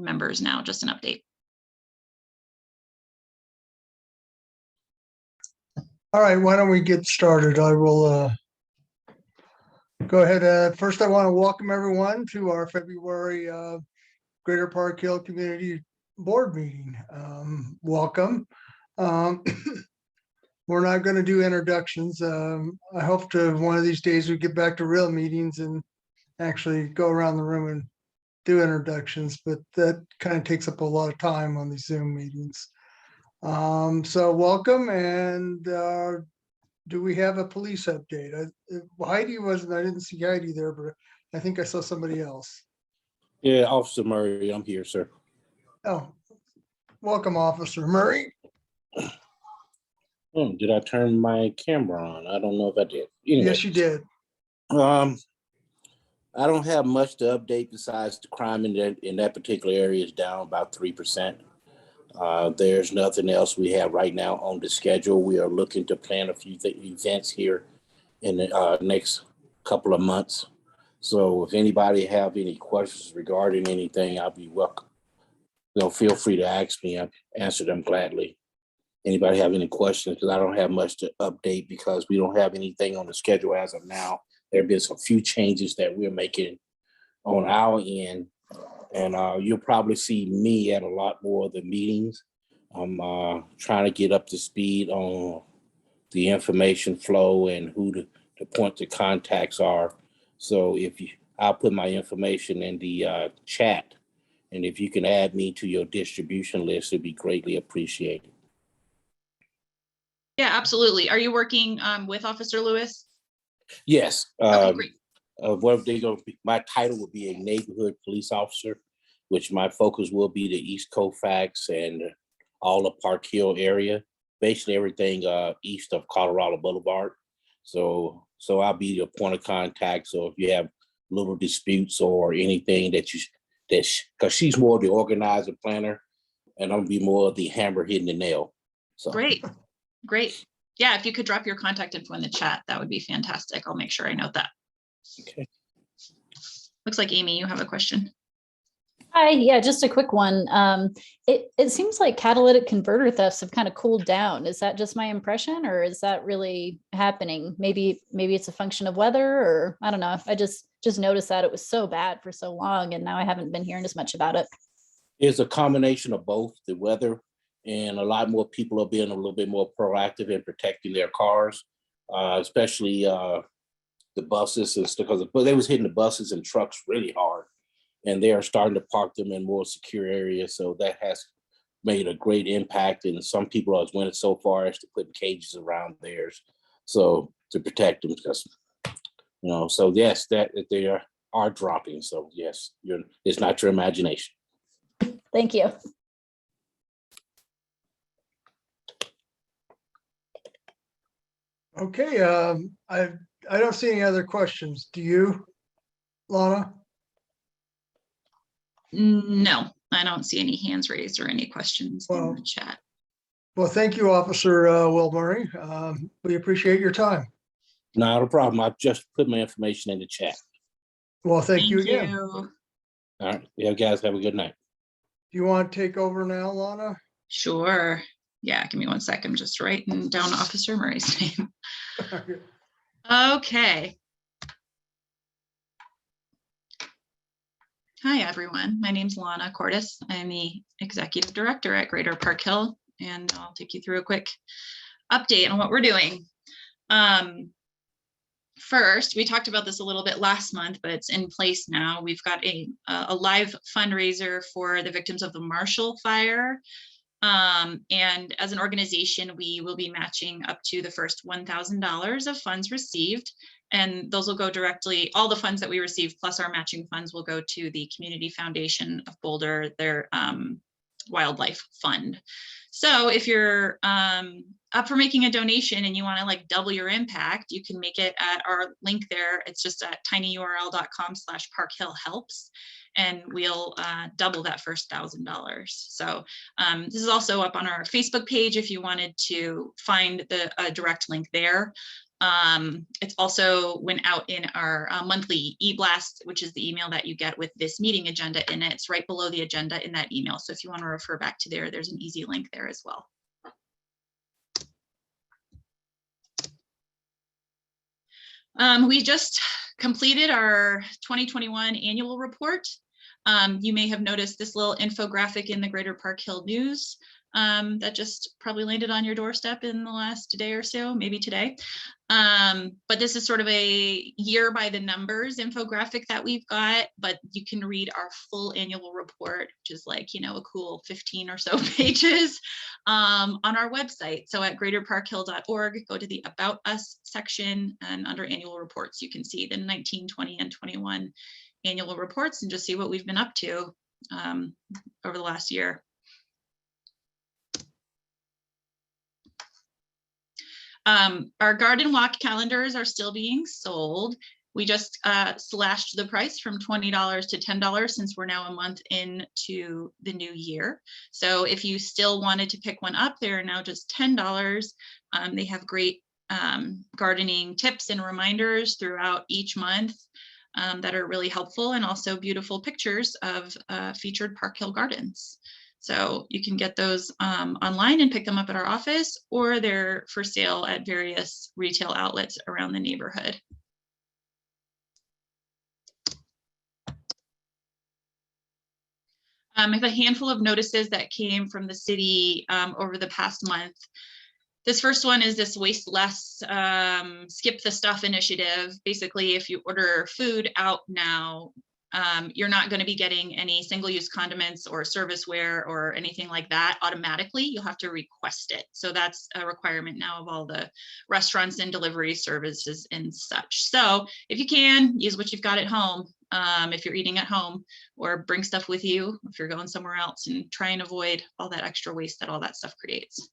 members now, just an update. All right, why don't we get started? I will go ahead. First, I want to welcome everyone to our February Greater Park Hill Community Board meeting. Welcome. We're not going to do introductions. I hope to one of these days we get back to real meetings and actually go around the room and do introductions, but that kind of takes up a lot of time on these Zoom meetings. So welcome, and do we have a police update? Heidi wasn't, I didn't see Heidi there, but I think I saw somebody else. Yeah, Officer Murray, I'm here, sir. Oh, welcome, Officer Murray. Did I turn my camera on? I don't know if I did. Anyway, Yes, you did. I don't have much to update besides the crime in that particular area is down about 3%. There's nothing else we have right now on the schedule. We are looking to plan a few events here in the next couple of months. So if anybody have any questions regarding anything, I'll be welcome. Feel free to ask me. I'll answer them gladly. Anybody have any questions? Because I don't have much to update because we don't have anything on the schedule as of now. There have been some few changes that we're making on our end. And you'll probably see me at a lot more of the meetings. I'm trying to get up to speed on the information flow and who the points of contacts are. So I'll put my information in the chat. And if you can add me to your distribution list, it'd be greatly appreciated. Yeah, absolutely. Are you working with Officer Lewis? Yes. Okay, great. My title will be a neighborhood police officer, which my focus will be the East Colfax and all the Park Hill area, basically everything east of Colorado Boulevard. So I'll be the point of contact. So if you have little disputes or anything because she's more the organizer planner, and I'm gonna be more of the hammer hitting the nail. So Great. Yeah, if you could drop your contact info in the chat, that would be fantastic. I'll make sure I note that. Okay. Looks like Amy, you have a question. Hi, yeah, just a quick one. It seems like catalytic converter thefts have kind of cooled down. Is that just my impression, or is that really happening? Maybe it's a function of weather, or I don't know. I just noticed that it was so bad for so long, and now I haven't been hearing as much about it. It's a combination of both, the weather, and a lot more people are being a little bit more proactive in protecting their cars, especially the buses and stuff, because they was hitting the buses and trucks really hard, and they are starting to park them in more secure areas. So that has made a great impact. And some people have went so far as to put cages around theirs, so to protect them, because so yes, that they are dropping. So yes, it's not your imagination. Thank you. Okay, I don't see any other questions. Do you, Lana? No, I don't see any hands raised or any questions in the chat. Well, thank you, Officer Will Murray. We appreciate your time. Not a problem. I've just put my information in the chat. Well, thank you again. You. All right. Yeah, guys, have a good night. Do you want to take over now, Lana? Sure. Yeah, give me 1 sec. I'm just writing down Officer Murray's name. Okay. Hi, everyone. My name's Lana Cordes. I'm the Executive Director at Greater Park Hill, and I'll take you through a quick update on what we're doing. First, we talked about this a little bit last month, but it's in place now. We've got a live fundraiser for the victims of the Marshall Fire. And as an organization, we will be matching up to the first $1,000 of funds received. And those will go directly, all the funds that we receive plus our matching funds will go to the Community Foundation of Boulder, their wildlife fund. So if you're up for making a donation and you want to double your impact, you can make it at our link there. It's just at tinyurl.com/parkhillhelps. And we'll double that first $1,000. So this is also up on our Facebook page if you wanted to find the direct link there. It's also went out in our monthly e-blast, which is the email that you get with this meeting agenda in it. It's right below the agenda in that email. So if you want to refer back to there, there's an easy link there as well. We just completed our 2021 annual report. You may have noticed this little infographic in the Greater Park Hill News that just probably landed on your doorstep in the last day or so, maybe today. But this is sort of a year by the numbers infographic that we've got, but you can read our full annual report, which is like, you know, a cool 15 or so pages on our website. So at greaterparkhill.org, go to the About Us section, and under annual reports, you can see the 19, 20, and 21 annual reports and just see what we've been up to over the last year. Our garden walk calendars are still being sold. We just slashed the price from $20 to $10 since we're now a month into the new year. So if you still wanted to pick one up, they're now just $10. They have great gardening tips and reminders throughout each month that are really helpful, and also beautiful pictures of featured Park Hill gardens. So you can get those online and pick them up at our office, or they're for sale at various retail outlets around the neighborhood. I have a handful of notices that came from the city over the past month. This first one is this Wasteless, Skip the Stuff initiative. Basically, if you order food out now, you're not going to be getting any single-use condiments or serviceware or anything like that automatically. You'll have to request it. So that's a requirement now of all the restaurants and delivery services and such. So if you can, use what you've got at home. If you're eating at home, or bring stuff with you if you're going somewhere else, and try and avoid all that extra waste that all that stuff creates.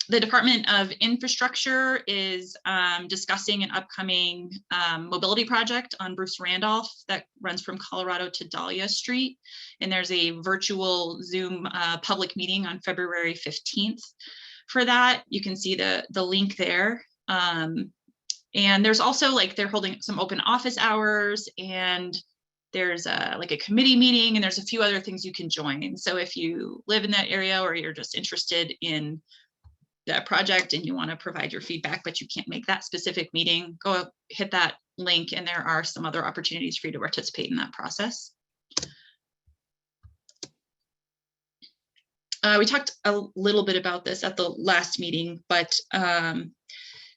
The Department of Infrastructure is discussing an upcoming mobility project on Bruce Randolph that runs from Colorado to Dahlia Street. And there's a virtual Zoom public meeting on February 15th for that. You can see the link there. And there's also, like, they're holding some open office hours, and there's like a committee meeting, and there's a few other things you can join. So if you live in that area, or you're just interested in that project and you want to provide your feedback, but you can't make that specific meeting, go hit that link, and there are some other opportunities for you to participate in that process. We talked a little bit about this at the last meeting, but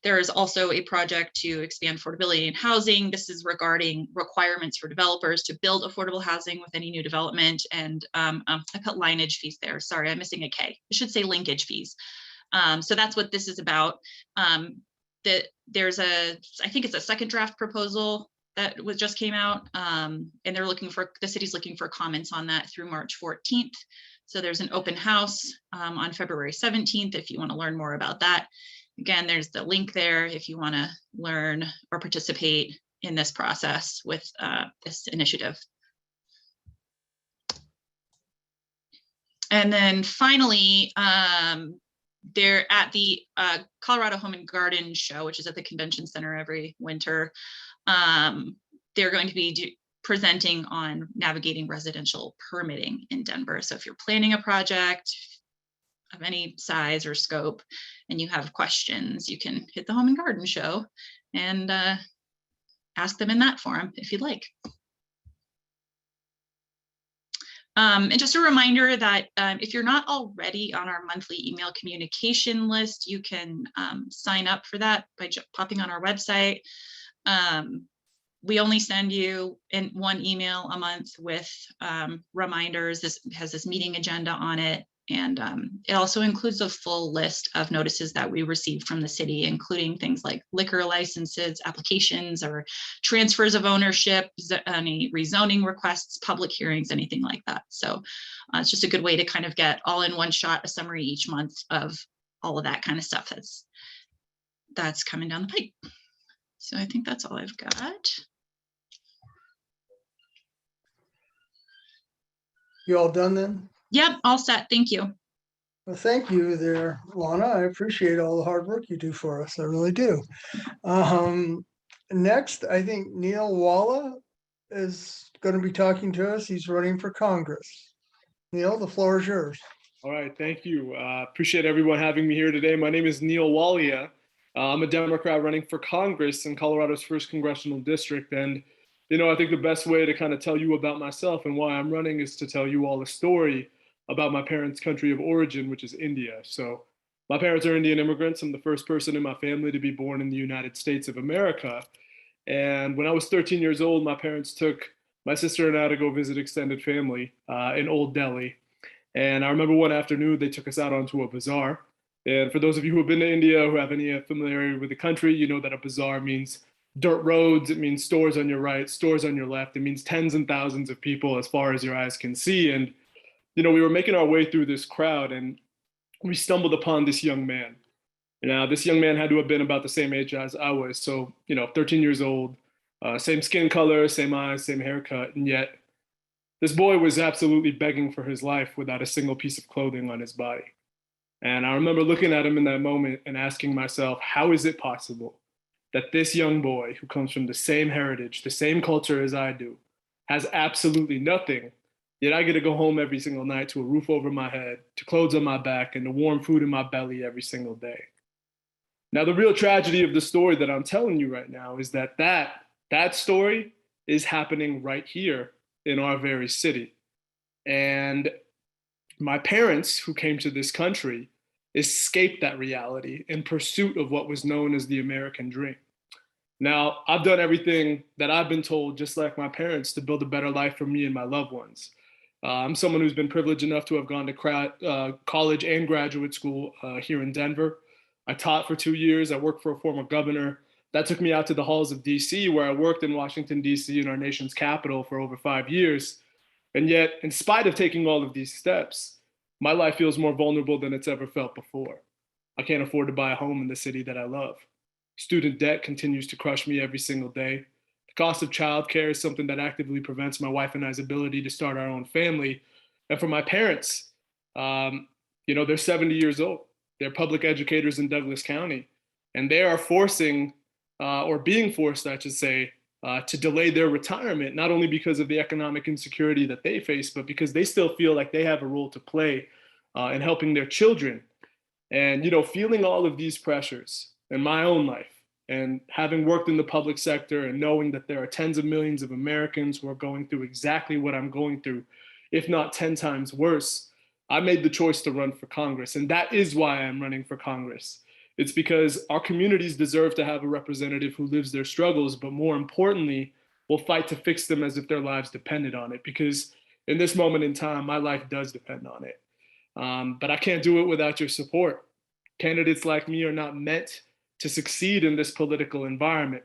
there is also a project to expand affordability in housing. This is regarding requirements for developers to build affordable housing with any new development. And I put lineage fees there. Sorry, I'm missing a K. I should say linkage fees. So that's what this is about. There's I think it's a second draft proposal that just came out, and they're looking for, the city's looking for comments on that through March 14th. So there's an open house on February 17th if you want to learn more about that. Again, there's the link there if you want to learn or participate in this process with this initiative. And then finally, they're at the Colorado Home and Garden Show, which is at the Convention Center every winter. They're going to be presenting on navigating residential permitting in Denver. So if you're planning a project of any size or scope and you have questions, you can hit the Home and Garden Show and ask them in that forum if you'd like. And just a reminder that if you're not already on our monthly email communication list, you can sign up for that by popping on our website. We only send you in one email a month with reminders. This has this meeting agenda on it. And it also includes a full list of notices that we received from the city, including things like liquor licenses, applications, or transfers of ownership, any rezoning requests, public hearings, anything like that. So it's just a good way to kind of get all in one shot, a summary each month of all of that kind of stuff that's coming down the pipe. So I think that's all I've got. You all done then? Yep, all set. Thank you. Well, thank you there, Lana. I appreciate all the hard work you do for us. I really do. Next, I think Neil Walla is going to be talking to us. He's running for Congress. Neil, the floor is yours. All right, thank you. Appreciate everyone having me here today. My name is Neil Wallia. I'm a Democrat running for Congress in Colorado's 1st Congressional District. And, I think the best way to kind of tell you about myself and why I'm running is to tell you all a story about my parents' country of origin, which is India. So my parents are Indian immigrants. I'm the first person in my family to be born in the United States of America. And when I was 13 years old, my parents took my sister and I to go visit extended family in Old Delhi. And I remember one afternoon, they took us out onto a bazaar. And for those of you who have been to India, who have any familiarity with the country, you know that a bazaar means dirt roads. It means stores on your right, stores on your left. It means tens and thousands of people as far as your eyes can see. And, we were making our way through this crowd and we stumbled upon this young man. Now, this young man had to have been about the same age as I was. So, 13 years old, same skin color, same eyes, same haircut. And yet this boy was absolutely begging for his life without a single piece of clothing on his body. And I remember looking at him in that moment and asking myself, how is it possible that this young boy who comes from the same heritage, the same culture as I do, has absolutely nothing, yet I get to go home every single night to a roof over my head, to clothes on my back, and to warm food in my belly every single day. Now, the real tragedy of the story that I'm telling you right now is that story is happening right here in our very city. And my parents, who came to this country, escaped that reality in pursuit of what was known as the American dream. Now, I've done everything that I've been told, just like my parents, to build a better life for me and my loved ones. I'm someone who's been privileged enough to have gone to college and graduate school here in Denver. I taught for 2 years. I worked for a former governor. That took me out to the halls of DC, where I worked in Washington, DC, in our nation's capital for over 5 years. And yet, in spite of taking all of these steps, my life feels more vulnerable than it's ever felt before. I can't afford to buy a home in the city that I love. Student debt continues to crush me every single day. The cost of childcare is something that actively prevents my wife and I's ability to start our own family. And for my parents, they're 70 years old. They're public educators in Douglas County, and they are being forced, I should say, to delay their retirement, not only because of the economic insecurity that they face, but because they still feel like they have a role to play in helping their children. And, feeling all of these pressures in my own life, and having worked in the public sector and knowing that there are tens of millions of Americans who are going through exactly what I'm going through, if not 10 times worse, I made the choice to run for Congress. And that is why I'm running for Congress. It's because our communities deserve to have a representative who lives their struggles, but more importantly, will fight to fix them as if their lives depended on it. Because in this moment in time, my life does depend on it. But I can't do it without your support. Candidates like me are not meant to succeed in this political environment.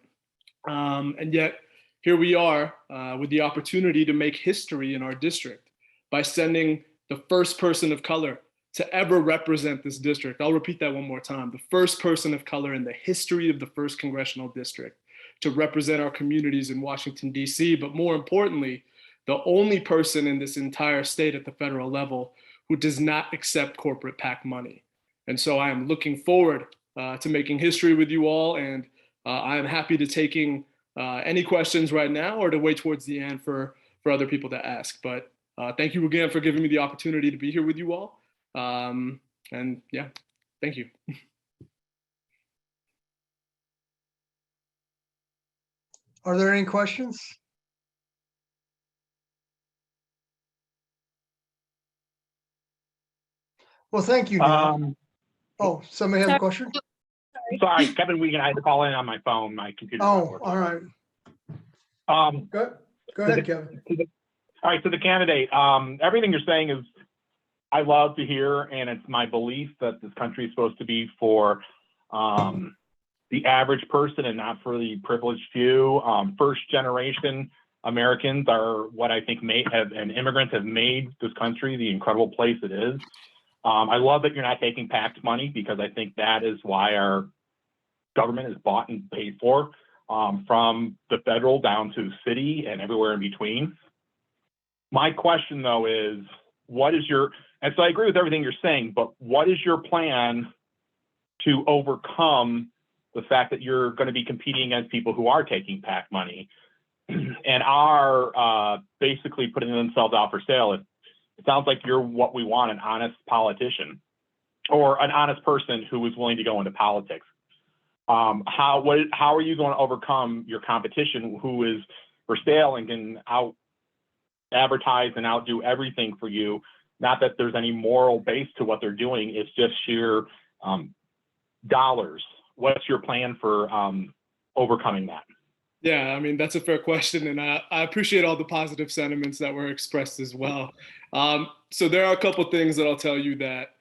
And yet, here we are with the opportunity to make history in our district by sending the first person of color to ever represent this district. I'll repeat that one more time. The first person of color in the history of the 1st Congressional District to represent our communities in Washington, D.C., but more importantly, the only person in this entire state at the federal level who does not accept corporate PAC money. And so I am looking forward to making history with you all, and I am happy to taking any questions right now or to wait towards the end for other people to ask. But thank you again for giving me the opportunity to be here with you all. And yeah, thank you. Are there any questions? Well, thank you, Neil. Somebody has a question? Sorry, Kevin Wiegand, I had to call in on my phone. My computer. Oh, all right. Go ahead, Kevin. All right, so the candidate, everything you're saying is I love to hear, and it's my belief that this country is supposed to be for the average person and not for the privileged few. First generation Americans are what I think immigrants have made this country the incredible place it is. I love that you're not taking PAC money, because I think that is why our government is bought and paid for, from the federal down to city and everywhere in between. My question, though, is what is And so I agree with everything you're saying, but what is your plan to overcome the fact that you're going to be competing against people who are taking PAC money and are basically putting themselves out for sale? It sounds like you're what we want, an honest politician or an honest person who is willing to go into politics. How are you going to overcome your competition who is for sale and can out advertise and outdo everything for you? Not that there's any moral base to what they're doing, it's just sheer dollars. What's your plan for overcoming that? Yeah, I mean, that's a fair question. And I appreciate all the positive sentiments that were expressed as well. So there are a couple things that I'll tell you that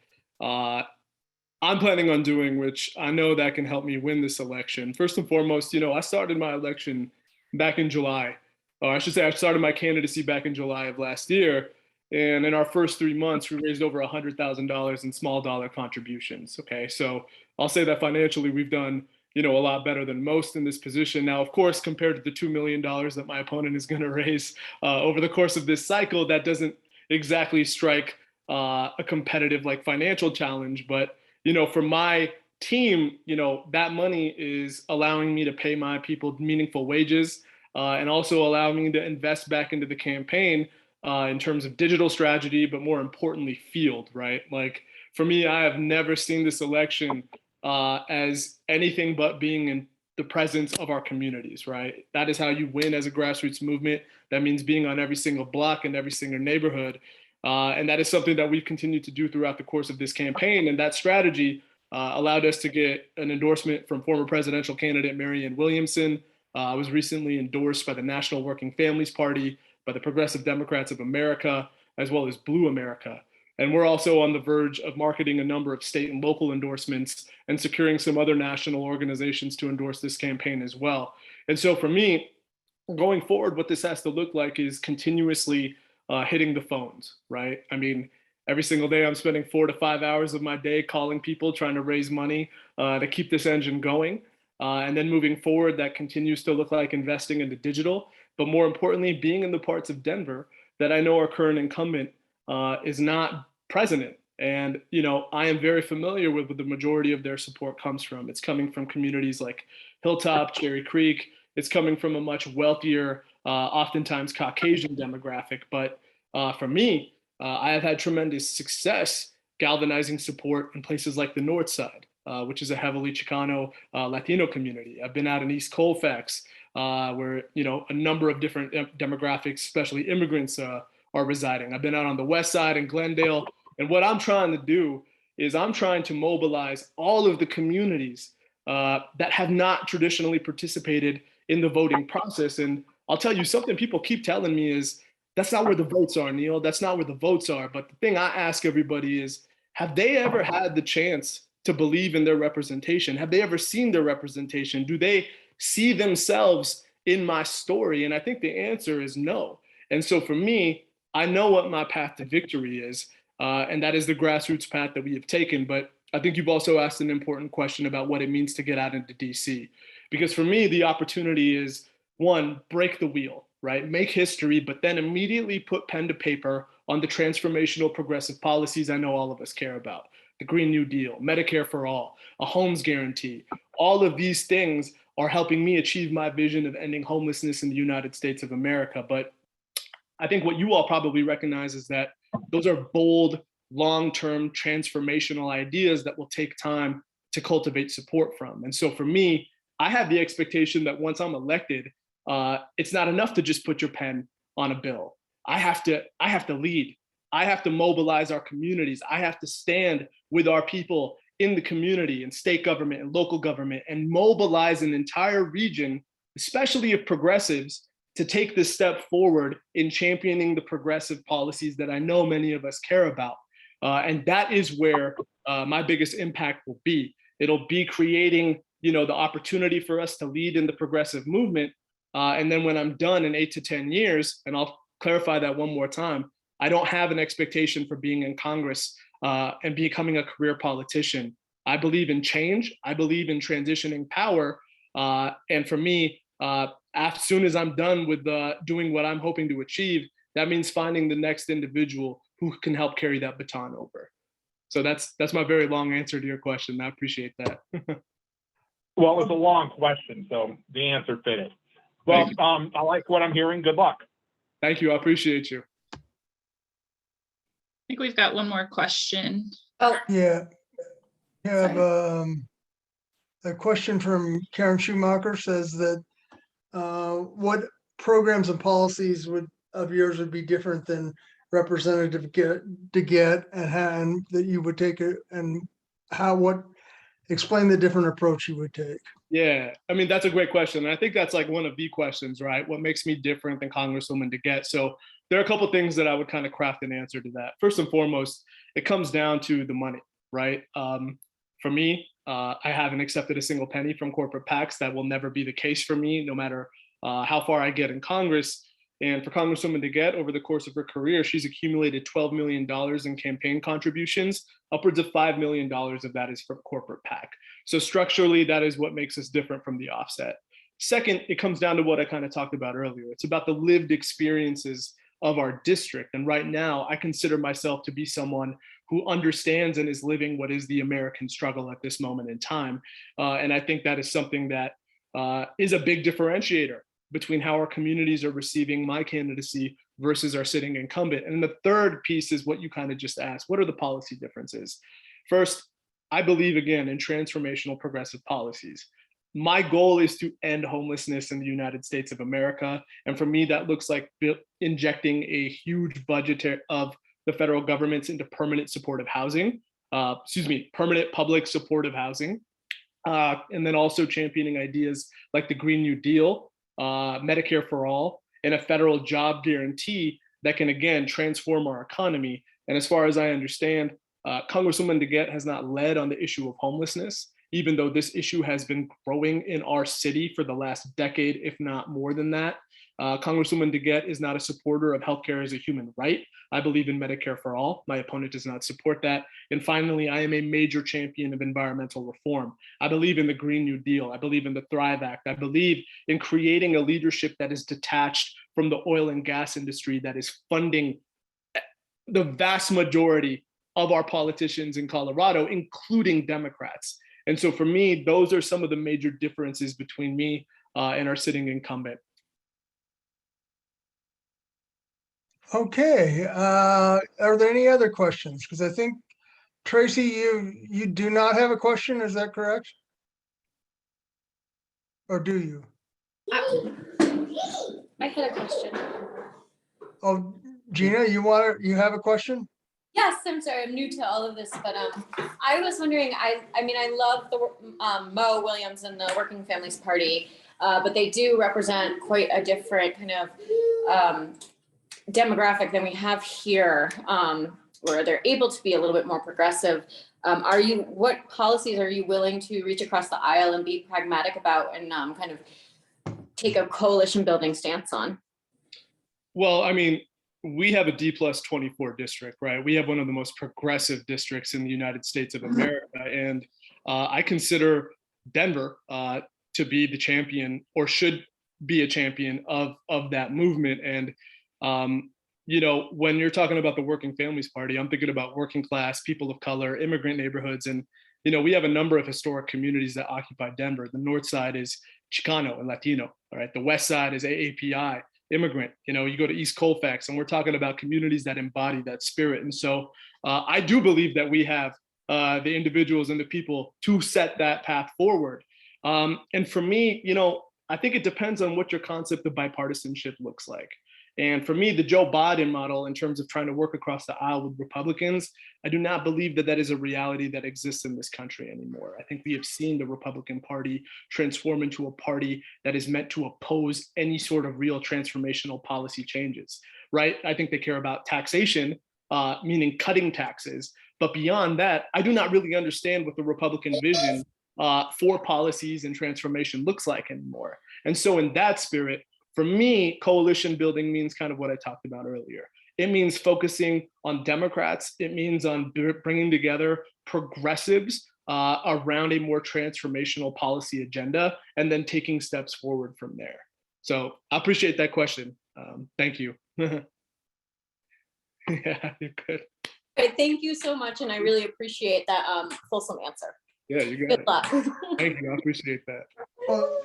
I'm planning on doing, which I know that can help me win this election. First and foremost, I started my election back in July. Or I should say I started my candidacy back in July of last year. And in our first 3 months, we raised over $100,000 in small dollar contributions. Okay, so I'll say that financially we've done a lot better than most in this position. Now, of course, compared to the $2 million that my opponent is going to raise over the course of this cycle, that doesn't exactly strike a competitive financial challenge. But, for my team, that money is allowing me to pay my people meaningful wages and also allowing me to invest back into the campaign in terms of digital strategy, but more importantly, field, right? Like for me, I have never seen this election as anything but being in the presence of our communities, right? That is how you win as a grassroots movement. That means being on every single block and every single neighborhood. And that is something that we've continued to do throughout the course of this campaign. And that strategy allowed us to get an endorsement from former presidential candidate Marianne Williamson. I was recently endorsed by the National Working Families Party, by the Progressive Democrats of America, as well as Blue America. And we're also on the verge of marketing a number of state and local endorsements and securing some other national organizations to endorse this campaign as well. And so for me, going forward, what this has to look like is continuously hitting the phones, right? I mean, every single day I'm spending 4 to 5 hours of my day calling people, trying to raise money to keep this engine going. And then moving forward, that continues to look like investing into digital, but more importantly, being in the parts of Denver that I know our current incumbent is not present in. And, I am very familiar with where the majority of their support comes from. It's coming from communities like Hilltop, Cherry Creek. It's coming from a much wealthier, oftentimes Caucasian demographic. But for me, I have had tremendous success galvanizing support in places like the North Side, which is a heavily Chicano Latino community. I've been out in East Colfax, where a number of different demographics, especially immigrants, are residing. I've been out on the West Side in Glendale, and what I'm trying to do is I'm trying to mobilize all of the communities that have not traditionally participated in the voting process. And I'll tell you something people keep telling me is, that's not where the votes are, Neil. That's not where the votes are. But the thing I ask everybody is, have they ever had the chance to believe in their representation? Have they ever seen their representation? Do they see themselves in my story? And I think the answer is no. And so for me, I know what my path to victory is, and that is the grassroots path that we have taken. But I think you've also asked an important question about what it means to get out into DC. Because for me, the opportunity is, one, break the wheel, right? Make history, but then immediately put pen to paper on the transformational progressive policies I know all of us care about. The Green New Deal, Medicare for all, a homes guarantee. All of these things are helping me achieve my vision of ending homelessness in the United States of America. But I think what you all probably recognize is that those are bold, long-term transformational ideas that will take time to cultivate support from. And so for me, I have the expectation that once I'm elected, it's not enough to just put your pen on a bill. I have to lead. I have to mobilize our communities. I have to stand with our people in the community and state government and local government and mobilize an entire region, especially of progressives, to take this step forward in championing the progressive policies that I know many of us care about. And that is where my biggest impact will be. It'll be creating, the opportunity for us to lead in the progressive movement. And then when I'm done in 8 to 10 years, and I'll clarify that one more time, I don't have an expectation for being in Congress and becoming a career politician. I believe in change. I believe in transitioning power. And for me, as soon as I'm done with doing what I'm hoping to achieve, that means finding the next individual who can help carry that baton over. So that's my very long answer to your question. I appreciate that. Well, it's a long question, so the answer fit it. Well, I like what I'm hearing. Good luck. Thank you. I appreciate you. I think we've got one more question. Oh, Yeah. You have a question from Karen Schumacher says that what programs and policies of yours would be different than Representative DeGette and that you would take it and explain the different approach you would take. Yeah, I mean, that's a great question. And I think that's like one of the questions, right? What makes me different than Congresswoman DeGette? So there are a couple of things that I would kind of craft an answer to that. First and foremost, it comes down to the money, right? For me, I haven't accepted a single penny from corporate PACs. That will never be the case for me, no matter how far I get in Congress. And for Congresswoman DeGette, over the course of her career, she's accumulated $12 million in campaign contributions. Upwards of $5 million of that is from corporate PAC. So structurally, that is what makes us different from the offset. Second, it comes down to what I kind of talked about earlier. It's about the lived experiences of our district. And right now, I consider myself to be someone who understands and is living what is the American struggle at this moment in time. And I think that is something that is a big differentiator between how our communities are receiving my candidacy versus our sitting incumbent. And the third piece is what you kind of just asked. What are the policy differences? First, I believe, again, in transformational progressive policies. My goal is to end homelessness in the United States of America. And for me, that looks like injecting a huge budget of the federal government into permanent supportive housing, permanent public supportive housing. And then also championing ideas like the Green New Deal, Medicare for all, and a federal job guarantee that can, again, transform our economy. And as far as I understand, Congresswoman DeGette has not led on the issue of homelessness, even though this issue has been growing in our city for the last decade, if not more than that. Congresswoman DeGette is not a supporter of healthcare as a human right. I believe in Medicare for all. My opponent does not support that. And finally, I am a major champion of environmental reform. I believe in the Green New Deal. I believe in the Thrive Act. I believe in creating a leadership that is detached from the oil and gas industry that is funding the vast majority of our politicians in Colorado, including Democrats. And so for me, those are some of the major differences between me and our sitting incumbent. Okay, are there any other questions? Because I think, Tracy, you do not have a question, is that correct? Or do you? I had a question. Oh, Gina, you have a question? Yes, I'm sorry, I'm new to all of this, but I was wondering, I mean, I love the Mo Williams and the Working Families Party, but they do represent quite a different kind of demographic than we have here, where they're able to be a little bit more progressive. What policies are you willing to reach across the aisle and be pragmatic about and kind of take a coalition building stance on? Well, I mean, we have a D+24 district, right? We have one of the most progressive districts in the United States of America. And I consider Denver to be the champion, or should be a champion of that movement. And you know, when you're talking about the Working Families Party, I'm thinking about working class, people of color, immigrant neighborhoods. And, you know, we have a number of historic communities that occupy Denver. The north side is Chicano and Latino, all right? The west side is AAPI, immigrant. You know, you go to East Colfax, and we're talking about communities that embody that spirit. And so I do believe that we have the individuals and the people to set that path forward. And for me, you know, I think it depends on what your concept of bipartisanship looks like. And for me, the Joe Biden model, in terms of trying to work across the aisle with Republicans, I do not believe that that is a reality that exists in this country anymore. I think we have seen the Republican Party transform into a party that is meant to oppose any sort of real transformational policy changes, right? I think they care about taxation, meaning cutting taxes. But beyond that, I do not really understand what the Republican vision for policies and transformation looks like anymore. And so in that spirit, for me, coalition building means kind of what I talked about earlier. It means focusing on Democrats. It means on bringing together progressives around a more transformational policy agenda, and then taking steps forward from there. So I appreciate that question. Thank you. Yeah, you're good. Okay, thank you so much, and I really appreciate that fulsome answer. Yeah, you got Good it. luck. Thank you. I appreciate that. Well,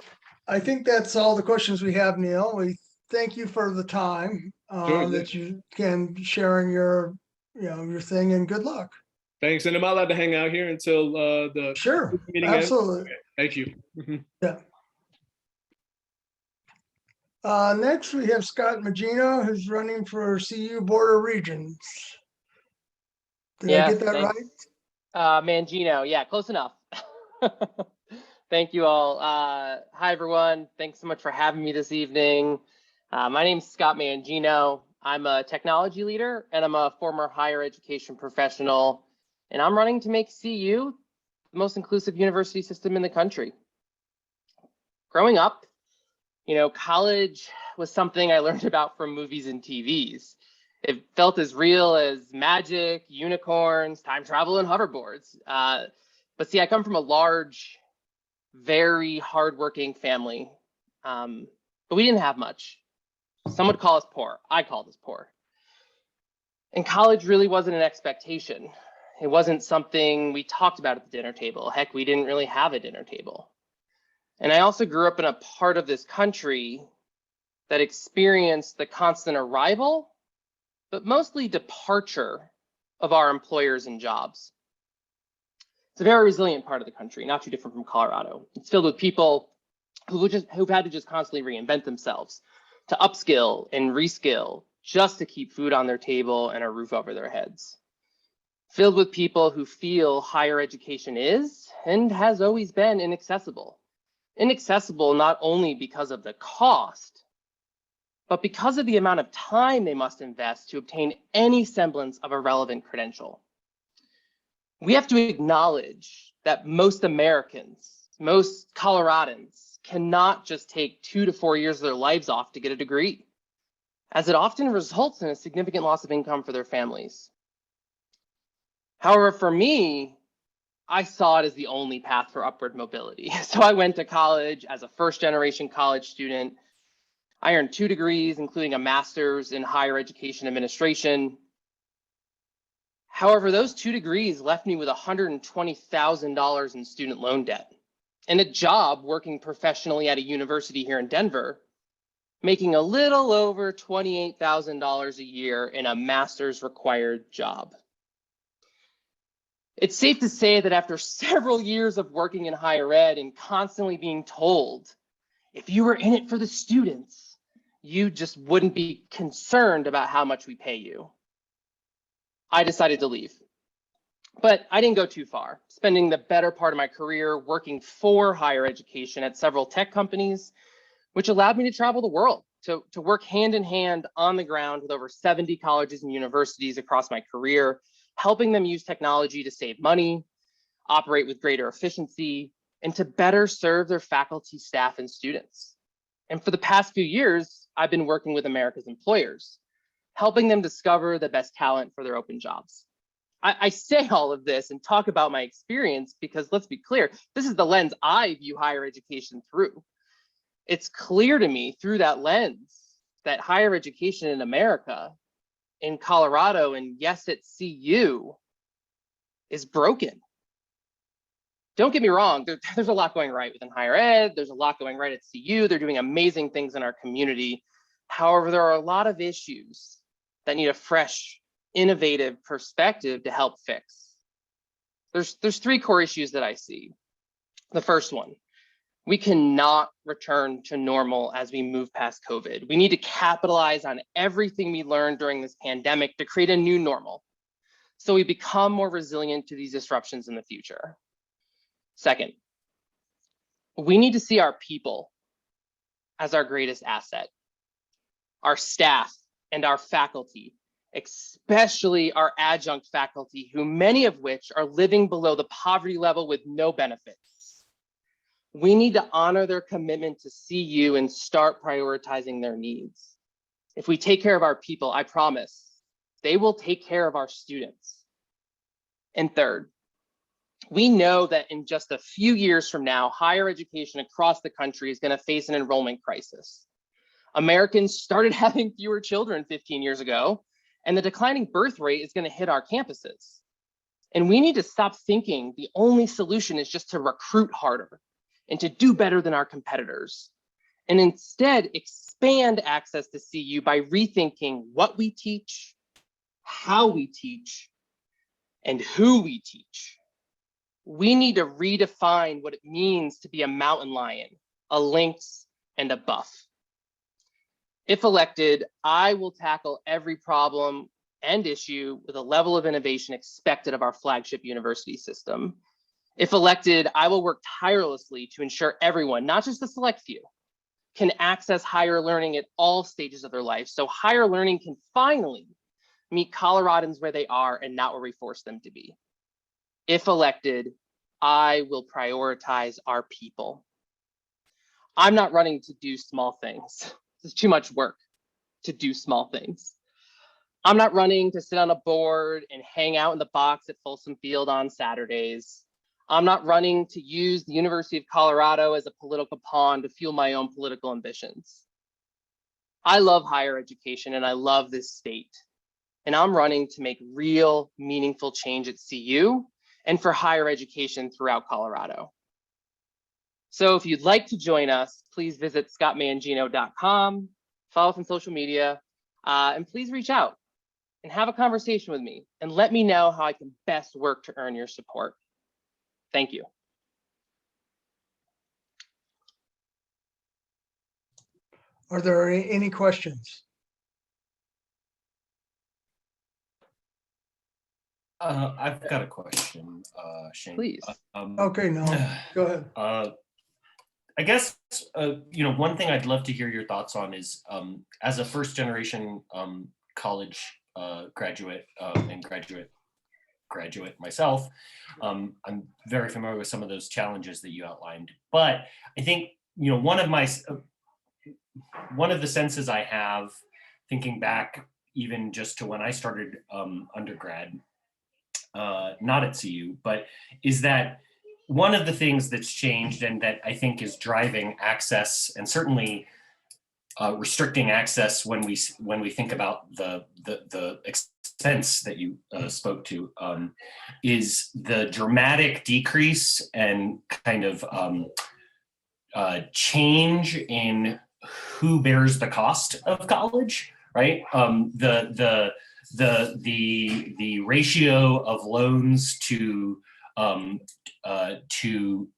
I think that's all the questions we have, Neil. We thank you for the time Sure, yeah. that you can sharing your, your thing, and good luck. Thanks. And am I allowed to hang out here until the Sure, meeting ends? absolutely. Thank you. Mhm. Yeah. Next, we have Scott Magino, who's running for CU Border Regions. Did I get that right? Thanks. Mangino, yeah, close enough. Thank you all. Hi, everyone. Thanks so much for having me this evening. My name's Scott Mangino. I'm a technology leader, and I'm a former higher education professional, and I'm running to make CU the most inclusive university system in the country. Growing up, college was something I learned about from movies and TVs. It felt as real as magic, unicorns, time travel, and hoverboards. But see, I come from a large, very hardworking family, but we didn't have much. Some would call us poor. I called us poor. And college really wasn't an expectation. It wasn't something we talked about at the dinner table. Heck, we didn't really have a dinner table. And I also grew up in a part of this country that experienced the constant arrival, but mostly departure of our employers and jobs. It's a very resilient part of the country, not too different from Colorado. It's filled with people who've had to just constantly reinvent themselves, to upskill and reskill just to keep food on their table and a roof over their heads. Filled with people who feel higher education is and has always been inaccessible. Inaccessible not only because of the cost, but because of the amount of time they must invest to obtain any semblance of a relevant credential. We have to acknowledge that most Americans, most Coloradans, cannot just take 2 to 4 years of their lives off to get a degree, as it often results in a significant loss of income for their families. However, for me, I saw it as the only path for upward mobility. So I went to college as a first-generation college student. I earned 2 degrees, including a master's in higher education administration. However, those 2 degrees left me with $120,000 in student loan debt and a job working professionally at a university here in Denver, making a little over $28,000 a year in a master's required job. It's safe to say that after several years of working in higher ed and constantly being told, if you were in it for the students, you just wouldn't be concerned about how much we pay you, I decided to leave. But I didn't go too far, spending the better part of my career working for higher education at several tech companies, which allowed me to travel the world, to work hand in hand on the ground with over 70 colleges and universities across my career, helping them use technology to save money, operate with greater efficiency, and to better serve their faculty, staff, and students. And for the past few years, I've been working with America's employers, helping them discover the best talent for their open jobs. I say all of this and talk about my experience because, let's be clear, this is the lens I view higher education through. It's clear to me through that lens that higher education in America, in Colorado, and yes, at CU, is broken. Don't get me wrong, there's a lot going right within higher ed, there's a lot going right at CU, they're doing amazing things in our community. However, there are a lot of issues that need a fresh, innovative perspective to help fix. There's 3 core issues that I see. The first one, we cannot return to normal as we move past COVID. We need to capitalize on everything we learned during this pandemic to create a new normal, so we become more resilient to these disruptions in the future. Second, we need to see our people as our greatest asset, our staff and our faculty, especially our adjunct faculty, who many of which are living below the poverty level with no benefits. We need to honor their commitment to CU and start prioritizing their needs. If we take care of our people, I promise, they will take care of our students. And third, we know that in just a few years from now, higher education across the country is going to face an enrollment crisis. Americans started having fewer children 15 years ago, And the declining birth rate is going to hit our campuses. And we need to stop thinking the only solution is just to recruit harder and to do better than our competitors. And instead expand access to CU by rethinking what we teach, how we teach, and who we teach. We need to redefine what it means to be a mountain lion, a lynx, and a buff. If elected, I will tackle every problem and issue with a level of innovation expected of our flagship university system. If elected, I will work tirelessly to ensure everyone, not just the select few, can access higher learning at all stages of their life, so higher learning can finally meet Coloradans where they are and not where we force them to be. If elected, I will prioritize our people. I'm not running to do small things. It's too much work to do small things. I'm not running to sit on a board and hang out in the box at Folsom Field on Saturdays. I'm not running to use the University of Colorado as a political pawn to fuel my own political ambitions. I love higher education and I love this state. And I'm running to make real, meaningful change at CU and for higher education throughout Colorado. So if you'd like to join us, please visit scottmangino.com, follow us on social media, and please reach out and have a conversation with me and let me know how I can best work to earn your support. Thank you. Are there any questions? I've got a question, Shane. Please. Okay, no, go ahead. I guess, one thing I'd love to hear your thoughts on is, as a first generation college graduate and graduate myself, I'm very familiar with some of those challenges that you outlined. But I think, one of the senses I have thinking back even just to when I started undergrad, not at CU, but is that one of the things that's changed and that I think is driving access and certainly restricting access when we think about the expense that you spoke to is the dramatic decrease and kind of change in who bears the cost of college, right? The ratio of loans to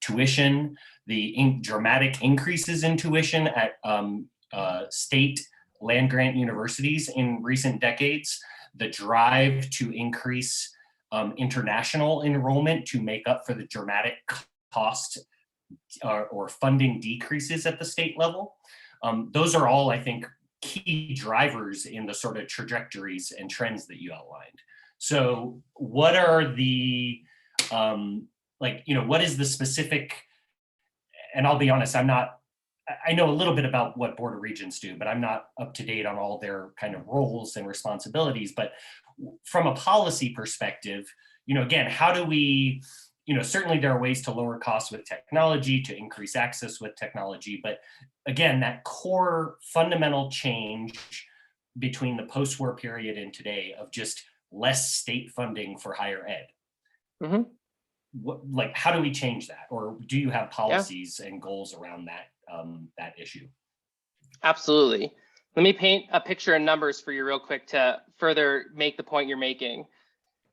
tuition, the dramatic increases in tuition at state land-grant universities in recent decades, the drive to increase international enrollment to make up for the dramatic cost or funding decreases at the state level. Those are all, I think, key drivers in the sort of trajectories and trends that you outlined. So what are the, what is the specific, and I'll be honest, I know a little bit about what Board of Regents do, but I'm not up to date on all their kind of roles and responsibilities. But from a policy perspective, again, how do we, certainly there are ways to lower costs with technology, to increase access with technology. But again, that core fundamental change between the post-war period and today of just less state funding for higher ed. Mm-hmm. How do we change that? Or do you have policies and goals around that issue? Absolutely. Let me paint a picture in numbers for you real quick to further make the point you're making.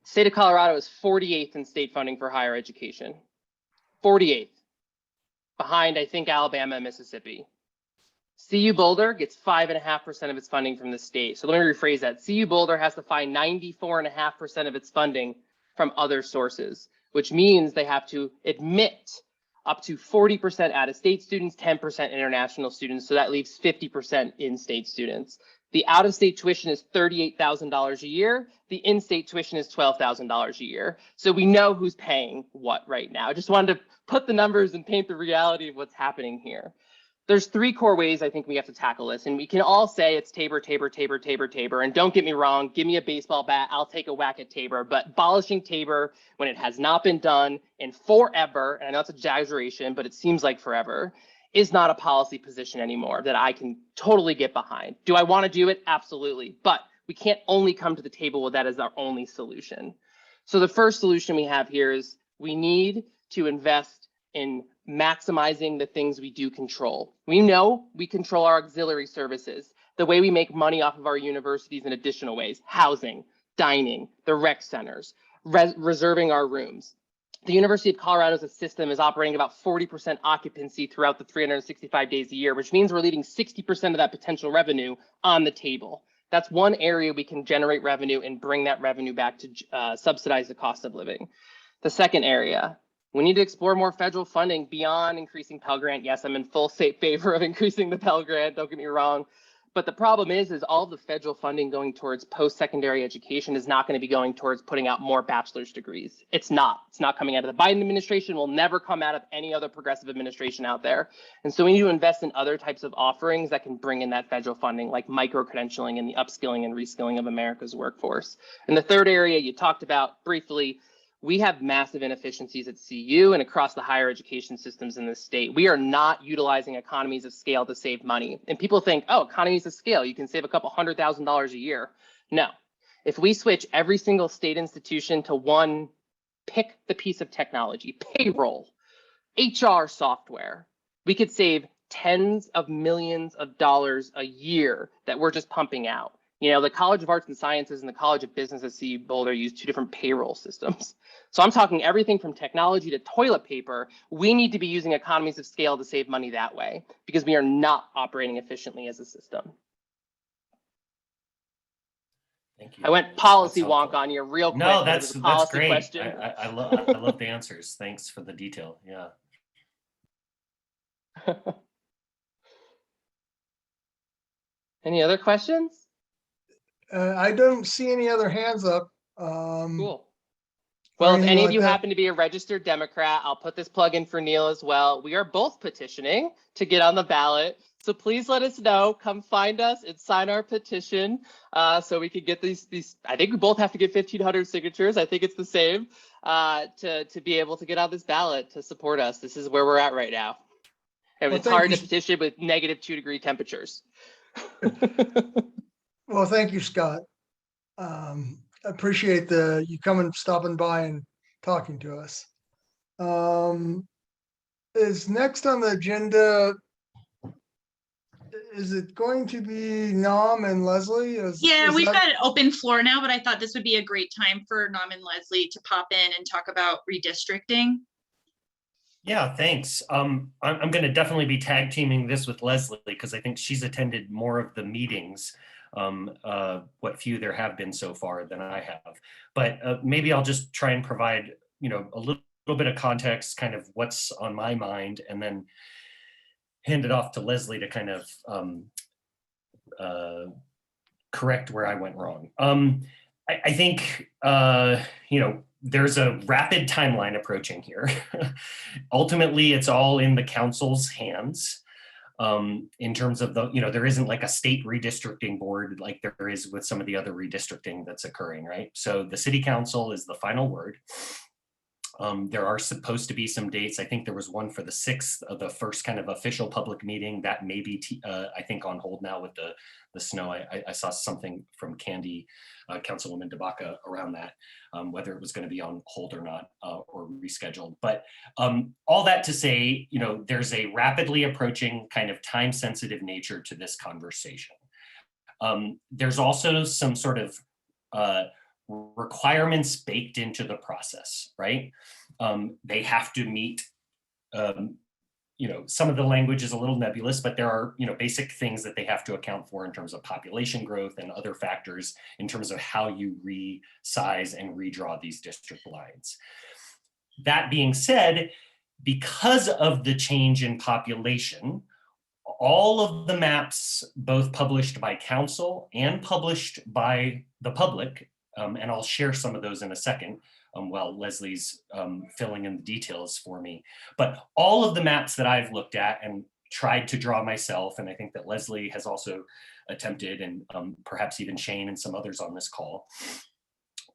State of Colorado is 48th in state funding for higher education. 48th, behind, I think, Alabama and Mississippi. CU Boulder gets 5.5% of its funding from the state. So let me rephrase that. CU Boulder has to find 94.5% of its funding from other sources, which means they have to admit up to 40% out-of-state students, 10% international students. So that leaves 50% in-state students. The out-of-state tuition is $38,000 a year. The in-state tuition is $12,000 a year. So we know who's paying what right now. I just wanted to put the numbers and paint the reality of what's happening here. There's three core ways I think we have to tackle this. And we can all say it's Tabor, Tabor, Tabor, Tabor, Tabor. And don't get me wrong, give me a baseball bat, I'll take a whack at Tabor. But abolishing Tabor when it has not been done in forever, and I know it's an exaggeration, but it seems like forever, is not a policy position anymore that I can totally get behind. Do I want to do it? Absolutely. But We can't only come to the table with that as our only solution. So the first solution we have here is we need to invest in maximizing the things we do control. We know we control our auxiliary services, the way we make money off of our universities in additional ways: housing, dining, the rec centers, reserving our rooms. The University of Colorado's system is operating about 40% occupancy throughout the 365 days a year, which means we're leaving 60% of that potential revenue on the table. That's one area we can generate revenue and bring that revenue back to subsidize the cost of living. The second area, we need to explore more federal funding beyond increasing Pell Grant. Yes, I'm in full favor of increasing the Pell Grant, don't get me wrong. But the problem is all of the federal funding going towards post-secondary education is not going to be going towards putting out more bachelor's degrees. It's not coming out of the Biden administration, will never come out of any other progressive administration out there. And so we need to invest in other types of offerings that can bring in that federal funding, like micro-credentialing and the upskilling and reskilling of America's workforce. And the third area you talked about briefly, we have massive inefficiencies at CU and across the higher education systems in the state. We are not utilizing economies of scale to save money. And people think, oh, economies of scale, you can save a couple $100,000 a year. No, if we switch every single state institution to one, pick the piece of technology, payroll, HR software, we could save tens of millions of dollars a year that we're just pumping out. You know, the College of Arts and Sciences and the College of Business at CU Boulder use two different payroll systems. So I'm talking everything from technology to toilet paper. We need to be using economies of scale to save money that way because we are not operating efficiently as a system. Thank you. I went policy wonk on you real quick. No, that's great. Question. I love the answers. Thanks for the detail. Yeah. Any other questions? I don't see any other hands up. Cool. Well, if any of you happen to be a registered Democrat, I'll put this plug in for Neil as well. We are both petitioning to get on the ballot. So please let us know. Come find us and sign our petition so we can get these. I think we both have to get 1,500 signatures. I think it's the same to be able to get on this ballot to support us. This is where we're at right now. And it's hard to petition with -2-degree temperatures. Well, thank you, Scott. Appreciate you coming, stopping by and talking to us. Is next on the agenda, is it going to be Nam and Leslie? We've got an open floor now, but I thought this would be a great time for Nam and Leslie to pop in and talk about redistricting. Yeah, thanks. I'm going to definitely be tag teaming this with Leslie because I think she's attended more of the meetings, what few there have been so far than I have. But maybe I'll just try and provide, a little bit of context, kind of what's on my mind, and then hand it off to Leslie to kind of correct where I went wrong. I think, there's a rapid timeline approaching here. Ultimately, it's all in the council's hands in terms of there isn't like a state redistricting board like there is with some of the other redistricting that's occurring, right? So the city council is the final word. There are supposed to be some dates. I think there was one for the 6th of the first kind of official public meeting that may be, I think, on hold now with the snow. I saw something from Candy, Councilwoman DeBaca, around that, whether it was going to be on hold or not, or rescheduled. But all that to say, there's a rapidly approaching kind of time-sensitive nature to this conversation. There's also some sort of requirements baked into the process, right? They have to meet, some of the language is a little nebulous, but there are, basic things that they have to account for in terms of population growth and other factors in terms of how you resize and redraw these district lines. That being said, because of the change in population, all of the maps, both published by council and published by the public, and I'll share some of those in a second while Leslie's filling in the details for me. But all of the maps that I've looked at and tried to draw myself, and I think that Leslie has also attempted, and perhaps even Shane and some others on this call,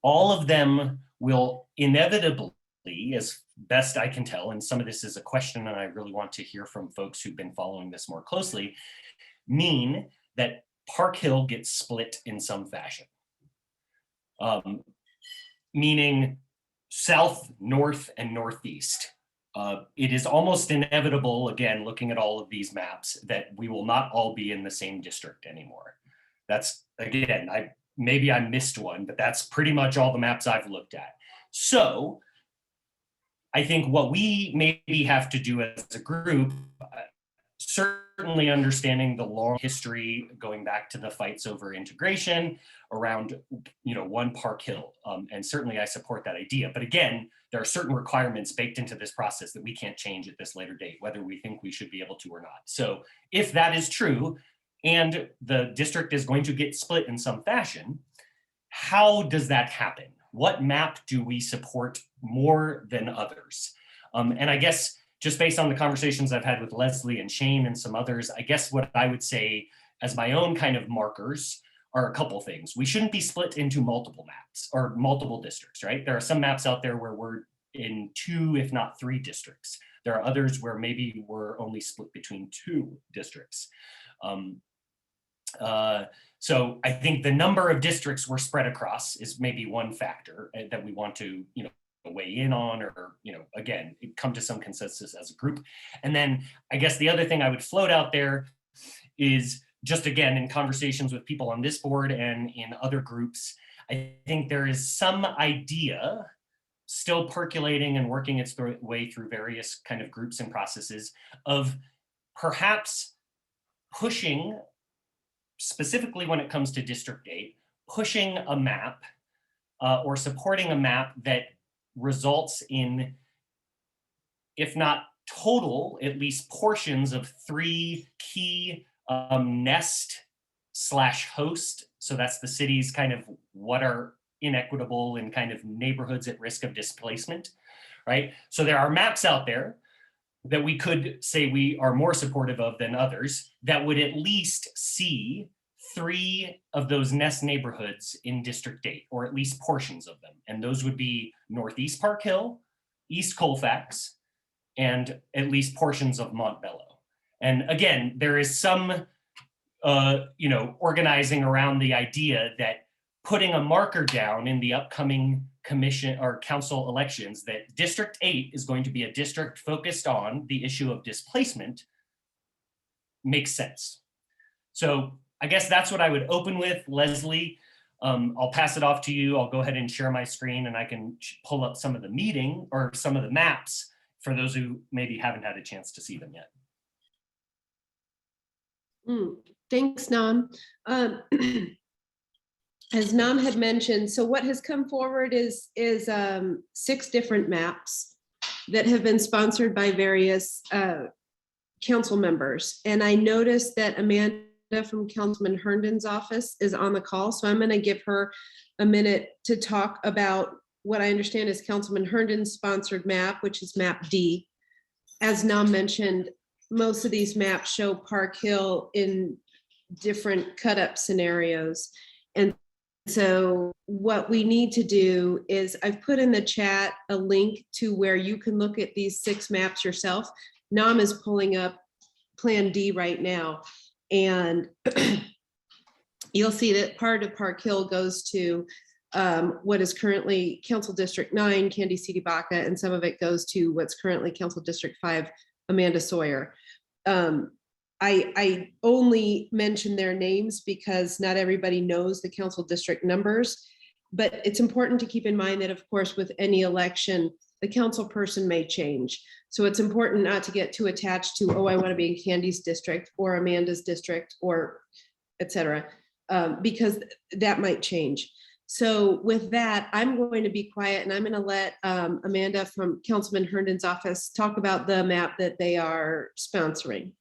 all of them will inevitably, as best I can tell, and some of this is a question and I really want to hear from folks who've been following this more closely, mean that Park Hill gets split in some fashion. Meaning south, north, and northeast. It is almost inevitable, again, looking at all of these maps, that we will not all be in the same district anymore. That's, again, maybe I missed one, but that's pretty much all the maps I've looked at. So I think what we maybe have to do as a group, certainly understanding the long history going back to the fights over integration around, one Park Hill. And certainly I support that idea. But again, there are certain requirements baked into this process that we can't change at this later date, whether we think we should be able to or not. So if that is true, and the district is going to get split in some fashion, how does that happen? What map do we support more than others? And I guess just based on the conversations I've had with Leslie and Shane and some others, I guess what I would say as my own kind of markers are a couple things. We shouldn't be split into multiple maps or multiple districts, right? There are some maps out there where we're in 2, if not 3 districts. There are others where maybe we're only split between 2 districts. So I think the number of districts we're spread across is maybe one factor that we want to, weigh in on, or, again, come to some consensus as a group. And then I guess the other thing I would float out there is just, again, in conversations with people on this board and in other groups, I think there is some idea still percolating and working its way through various kind of groups and processes of perhaps pushing, specifically when it comes to District 8, pushing a map or supporting a map that results in, if not total, at least portions of 3 key nest/host. So that's the cities kind of what are inequitable and kind of neighborhoods at risk of displacement, right? So there are maps out there that we could say we are more supportive of than others that would at least see 3 of those nest neighborhoods in District 8, or at least portions of them. And those would be Northeast Park Hill, East Colfax, and at least portions of Montbello. And again, there is some, organizing around the idea that putting a marker down in the upcoming commission or council elections that District 8 is going to be a district focused on the issue of displacement makes sense. So I guess that's what I would open with. Leslie, I'll pass it off to you. I'll go ahead and share my screen and I can pull up some of the meeting or some of the maps for those who maybe haven't had a chance to see them yet. Thanks, Nam. As Nam had mentioned, so what has come forward is 6 different maps that have been sponsored by various council members. And I noticed that Amanda from Councilman Herndon's office is on the call. So I'm going to give her a minute to talk about what I understand is Councilman Herndon's sponsored map, which is map D. As Nam mentioned, most of these maps show Park Hill in different cut up scenarios. And so what we need to do is I've put in the chat a link to where you can look at these 6 maps yourself. Nam is pulling up Plan D right now. And you'll see that part of Park Hill goes to what is currently Council District 9, Candy City Baca, and some of it goes to what's currently Council District 5, Amanda Sawyer. I only mention their names because not everybody knows the council district numbers, but it's important to keep in mind that, of course, with any election, the council person may change. So it's important not to get too attached to, oh, I want to be in Candy's district or Amanda's district or et cetera, because that might change. So with that, I'm going to be quiet and I'm going to let Amanda from Councilman Herndon's office talk about the map that they are sponsoring.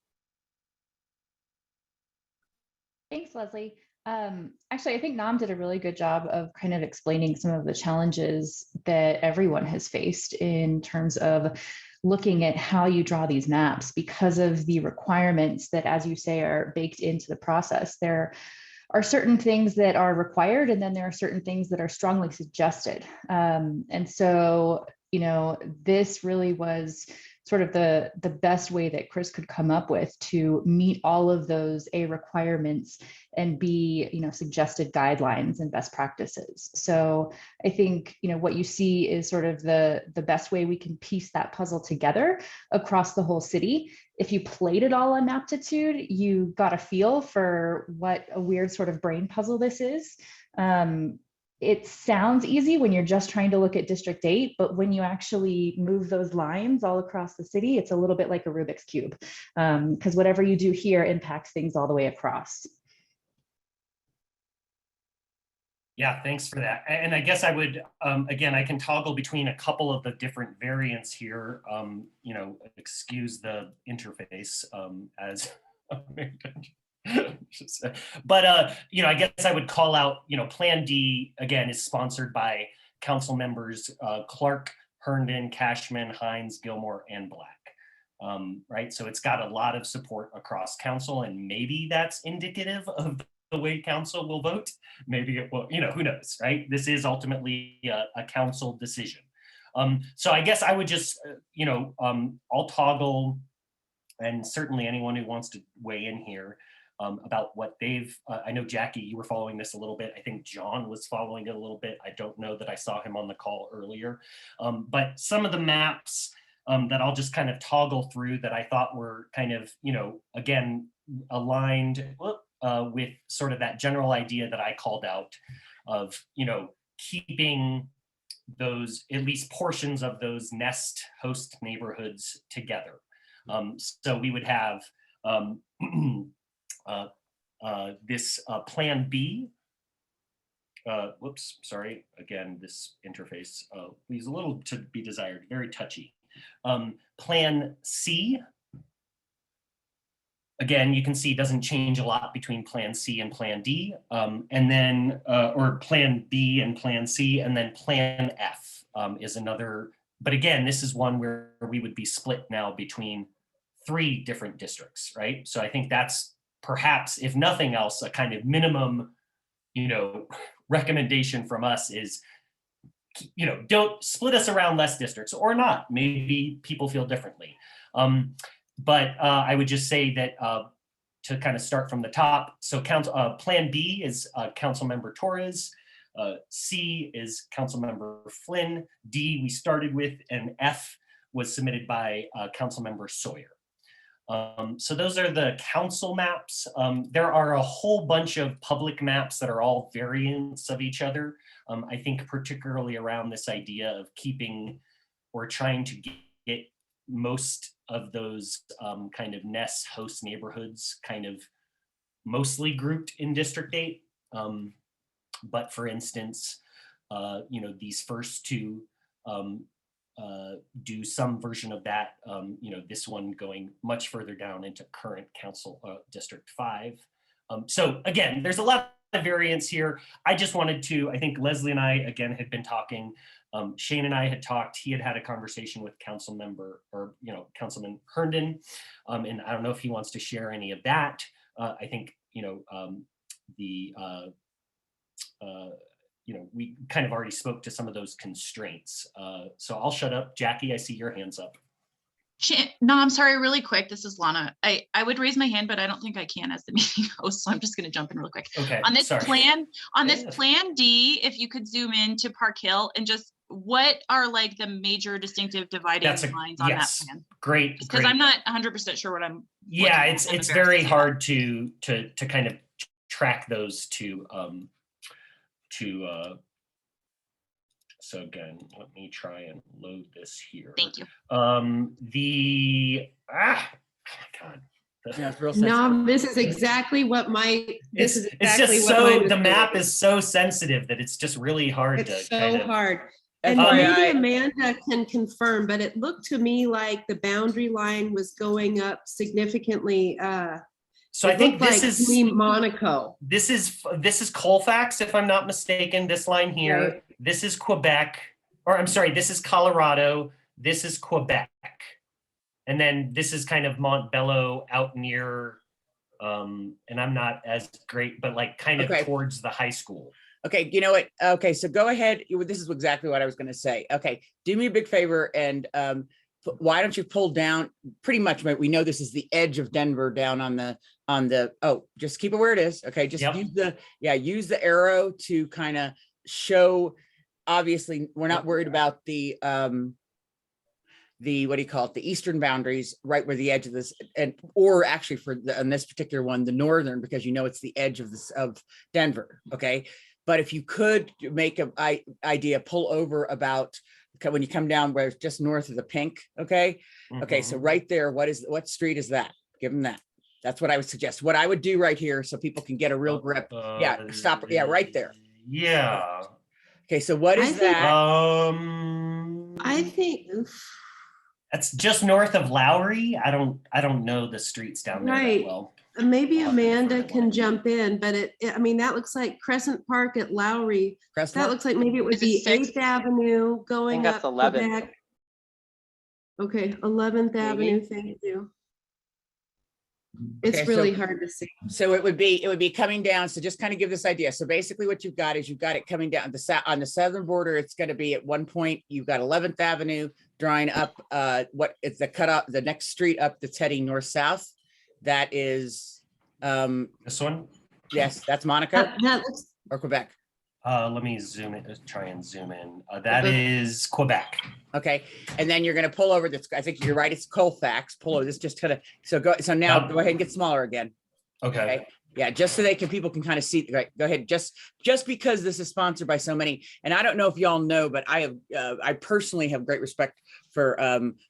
Thanks, Leslie. Actually, I think Nam did a really good job of kind of explaining some of the challenges that everyone has faced in terms of looking at how you draw these maps because of the requirements that, as you say, are baked into the process. There are certain things that are required, and then there are certain things that are strongly suggested. And so, this really was sort of the best way that Chris could come up with to meet all of those requirements and be, suggested guidelines and best practices. So I think, what you see is sort of the best way we can piece that puzzle together across the whole city. If you played it all on Maptitude, you got a feel for what a weird sort of brain puzzle this is. It sounds easy when you're just trying to look at District 8, but when you actually move those lines all across the city, it's a little bit like a Rubik's Cube, because whatever you do here impacts things all the way across. Yeah, thanks for that. And I guess I would, again, I can toggle between a couple of the different variants here. Excuse the interface as but I guess I would call out, Plan D, again, is sponsored by council members Clark, Herndon, Cashman, Hines, Gilmore, and Black. Right, so it's got a lot of support across council, and maybe that's indicative of the way council will vote. Maybe it will, who knows, right? This is ultimately a council decision. So I guess I would just, I'll toggle, and certainly anyone who wants to weigh in here about what they've, I know Jackie, you were following this a little bit. I think John was following it a little bit. I don't know that I saw him on the call earlier, but some of the maps that I'll just kind of toggle through that I thought were kind of, again, aligned with sort of that general idea that I called out of, keeping those, at least portions of those nest host neighborhoods together. So we would have this Plan B. Whoops, sorry. Again, this interface leaves a little to be desired, very touchy. Plan C. Again, you can see doesn't change a lot between Plan C and Plan D, and then, or Plan B and Plan C, and then Plan F is another, but again, this is one where we would be split now between 3 different districts, right? So I think that's perhaps, if nothing else, a kind of minimum, recommendation from us is, don't split us around less districts or not. Maybe people feel differently. But I would just say that to kind of start from the top, so Plan B is Councilmember Torres, C is Councilmember Flynn, D we started with, and F was submitted by Councilmember Sawyer. So those are the council maps. There are a whole bunch of public maps that are all variants of each other. I think particularly around this idea of keeping or trying to get most of those kind of nest host neighborhoods kind of mostly grouped in District 8. But for instance, these first 2 do some version of that, this one going much further down into current council District 5. So again, there's a lot of variance here. I just wanted to, I think Leslie and I, again, had been talking. Shane and I had talked. He had had a conversation with Councilman Herndon, and I don't know if he wants to share any of that. I think we kind of already spoke to some of those constraints. So I'll shut up. Jackie, I see your hands up. No, I'm sorry, really quick. This is Lana. I would raise my hand, but I don't think I can as the meeting host, so I'm just going to jump in real quick. Okay. On this sorry. plan, Plan D, if you could zoom in to Park Hill and just what are like the major distinctive dividing lines on that plan? Great. Because I'm not 100% sure what I'm. Yeah, it's very hard to kind of track those to so again, let me try and load this here. Thank you. Oh my God. Yeah, it's real sensitive. No, this is exactly what it's just so, the map is so sensitive that it's just really hard it's to so hard. And maybe Amanda can confirm, but it looked to me like the boundary line was going up significantly. So I think this like is Monaco. This is Colfax, if I'm not mistaken. This line here. Right. This is Quebec, or I'm sorry, this is Colorado. This is Quebec, and then this is kind of Montbello out near, and I'm not as great, but like kind of towards the high school. Okay, you know what? Okay, so go ahead. This is exactly what I was going to say. Okay, do me a big favor and why don't you pull down pretty much, right? We know this is the edge of Denver down on the, oh, just keep it where it is. Okay. Just Yep. use the arrow to kind of show, obviously, we're not worried about the, what do you call it? The eastern boundaries, right where the edge of this, or actually on this particular one, the northern, because you know it's the edge of Denver. Okay. But if you could make an idea, pull over about when you come down where it's just north of the pink. Okay. Okay. So right there, what street is that? Give them that. That's what I would suggest. What I would do right here so people can get a real grip. Yeah. Stop. Yeah. Right there. Yeah. Okay. So what is that? I think, That's just north of Lowry. I don't know the streets down there Right. that well. maybe I'll have to Amanda defer to can one. jump in, but I mean, that looks like Crescent Park at Lowry. Crestmark? That looks like maybe it would Is it be 6th? 8th Avenue going that's up 11th. Quebec. Okay, 11th Maybe. Avenue, thank you. It's Okay, really so- hard to see. So it would be coming down. So just kind of give this idea. So basically what you've got is you've got it coming down on the southern border. It's going to be at one point, you've got 11th Avenue drawing up what it's the cutoff, the next street up that's heading north-south. That is, This one? yes, that's Monaco That looks, or Quebec. Let me zoom in, try and zoom in. That is Quebec. Okay. And then you're going to pull over this. I think you're right. It's Colfax. Pull over this just kind of, so now Yep. go ahead and get smaller again. Okay. Okay. Yeah, just so people can kind of see, right, go ahead. Just because this is sponsored by so many, and I don't know if y'all know, but I personally have great respect for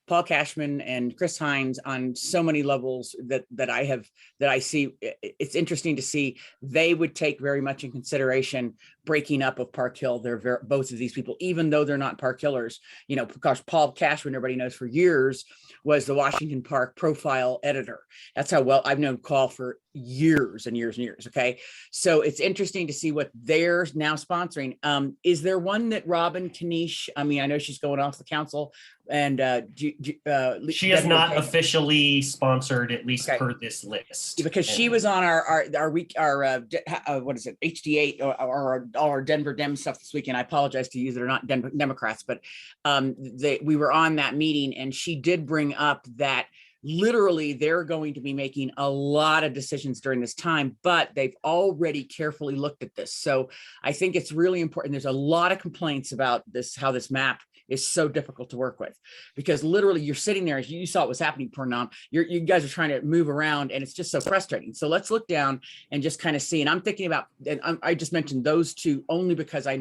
Paul Cashman and Chris Hines on so many levels that I see. It's interesting to see they would take very much in consideration breaking up of Park Hill. They're both of these people, even though they're not Park Hillers, you know, because Paul Cashman, everybody knows for years, was the Washington Park profile editor. That's how well I've known Paul for years and years and years. Okay. So it's interesting to see what they're now sponsoring. Is there one that Robin Kanish, I mean, I know she's going off the council and She has not officially sponsored, at least Okay. per this list. because she was on our week, what is it, HD8 or our Denver Dem stuff this weekend. I apologize to you that are not Democrats, but we were on that meeting and she did bring up that literally they're going to be making a lot of decisions during this time, but they've already carefully looked at this. So I think it's really important. There's a lot of complaints about this, how this map is so difficult to work with, because literally you're sitting there, as you saw what was happening, Purnam, you guys are trying to move around and it's just so frustrating. So let's look down and just kind of see. And I'm thinking about, and I just mentioned those two only because I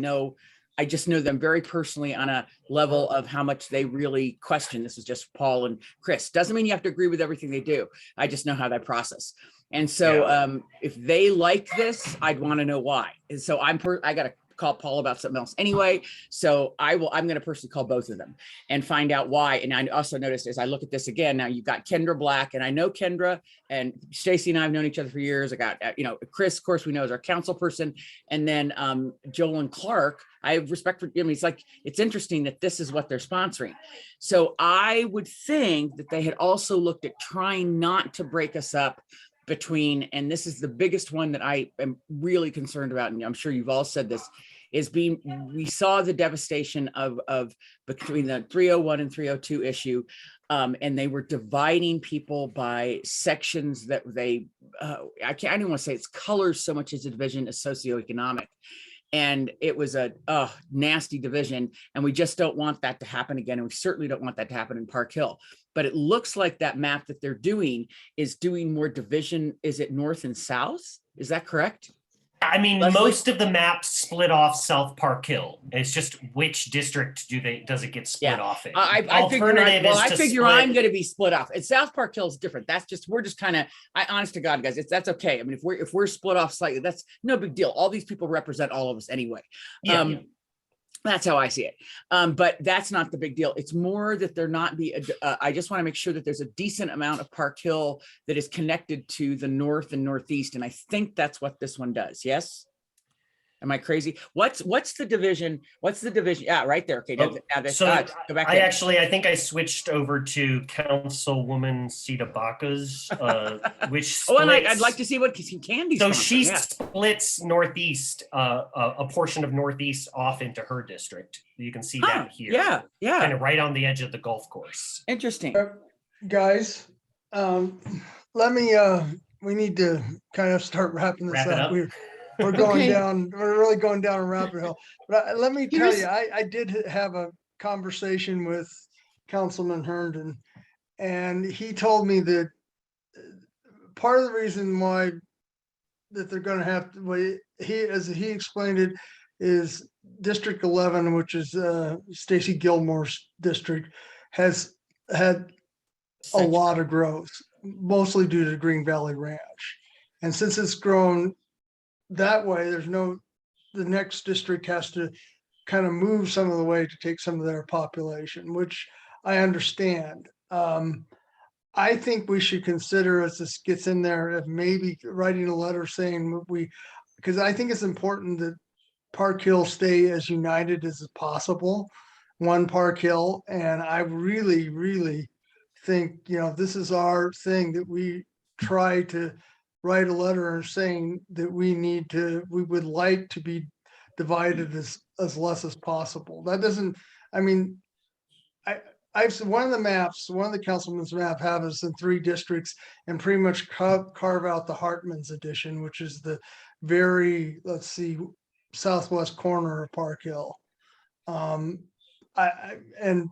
just know them very personally on a level of how much they really question. This is just Paul and Chris. Doesn't mean you have to agree with everything they do. I just know how they process. And so if they like this, I'd want to know why. And so I got to call Paul about something else anyway. So I'm going to personally call both of them and find out why. And I also noticed as I look at this again, now you've got Kendra Black, and I know Kendra and Stacy and I have known each other for years. I got, Chris, of course, we know is our council person. And then Joel and Clark, I have respect for, it's interesting that this is what they're sponsoring. So I would think that they had also looked at trying not to break us up between, and this is the biggest one that I am really concerned about, and I'm sure you've all said this, we saw the devastation of between the 301 and 302 issue, and they were dividing people by sections that I don't want to say it's colors so much as a division as socioeconomic. And it was a nasty division, and we just don't want that to happen again. And we certainly don't want that to happen in Park Hill. But it looks like that map that they're doing is doing more division. Is it north and south? Is that correct? I mean, Leslie? most of the maps split off South Park Hill. It's just which district does it get split off in? I figure I'm going to be split off. And South Park Hill is different. We're just kind of, honest to God, guys, that's okay. I mean, if we're split off slightly, that's no big deal. All these people represent all of us anyway. That's how I see it. But that's not the big deal. It's more that there not be, I just want to make sure that there's a decent amount of Park Hill that is connected to the north and northeast. And I think that's what this one does. Yes? Am I crazy? What's the division? What's the division? Yeah, right there. Okay. Oh, so Go back I there. I think I switched over to Councilwoman Sita Baca's, which Oh, and I'd splits- like to see what Candy's So sponsored, she yeah. splits Northeast, a portion of Northeast off into her district. You can see that here. Yeah, yeah. Kind of right on the edge of the golf course. Interesting. Guys, let me, we need to kind of start wrapping this Wrap it up. up. We're going Okay. down, we're really going down a rabbit hole. But let me tell Here's- you, I did have a conversation with Councilman Herndon, and he told me that part of the reason why that they're gonna have to, as he explained it, is District 11, which is Stacy Gilmore's district, has had a lot of growth, mostly due to Green Valley Ranch. And since it's grown that way, the next district has to kind of move some of the way to take some of their population, which I understand. I think we should consider, as this gets in there, of maybe writing a letter saying because I think it's important that Park Hill stay as united as possible, one Park Hill. And I really, really think, this is our thing, that we try to write a letter saying that we would like to be divided as less as possible. That doesn't, I've seen one of the councilman's map have us in 3 districts and pretty much carve out the Hartman's edition, which is the very, southwest corner of Park Hill. And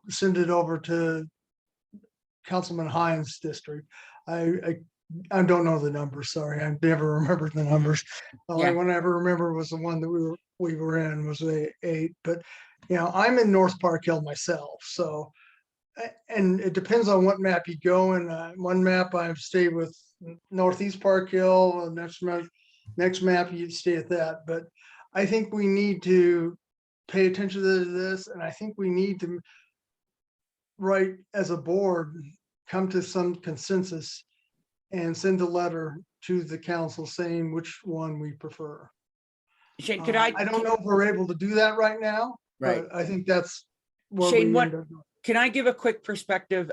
send it over to Councilman Hines' district. I don't know the numbers, sorry. I never remembered the numbers. The only one I ever remember was the one that we were in was 8. But I'm in North Park Hill myself, so, and it depends on what map you go in. One map I've stayed with Northeast Park Hill, next map you stay at that. But I think we need to pay attention to this, and I think we need to write as a board, come to some consensus and send a letter to the council saying which one we prefer. Shane, I don't know if we're able to do that right now, Right. but I think that's what Shane, we end up doing. can I give a quick perspective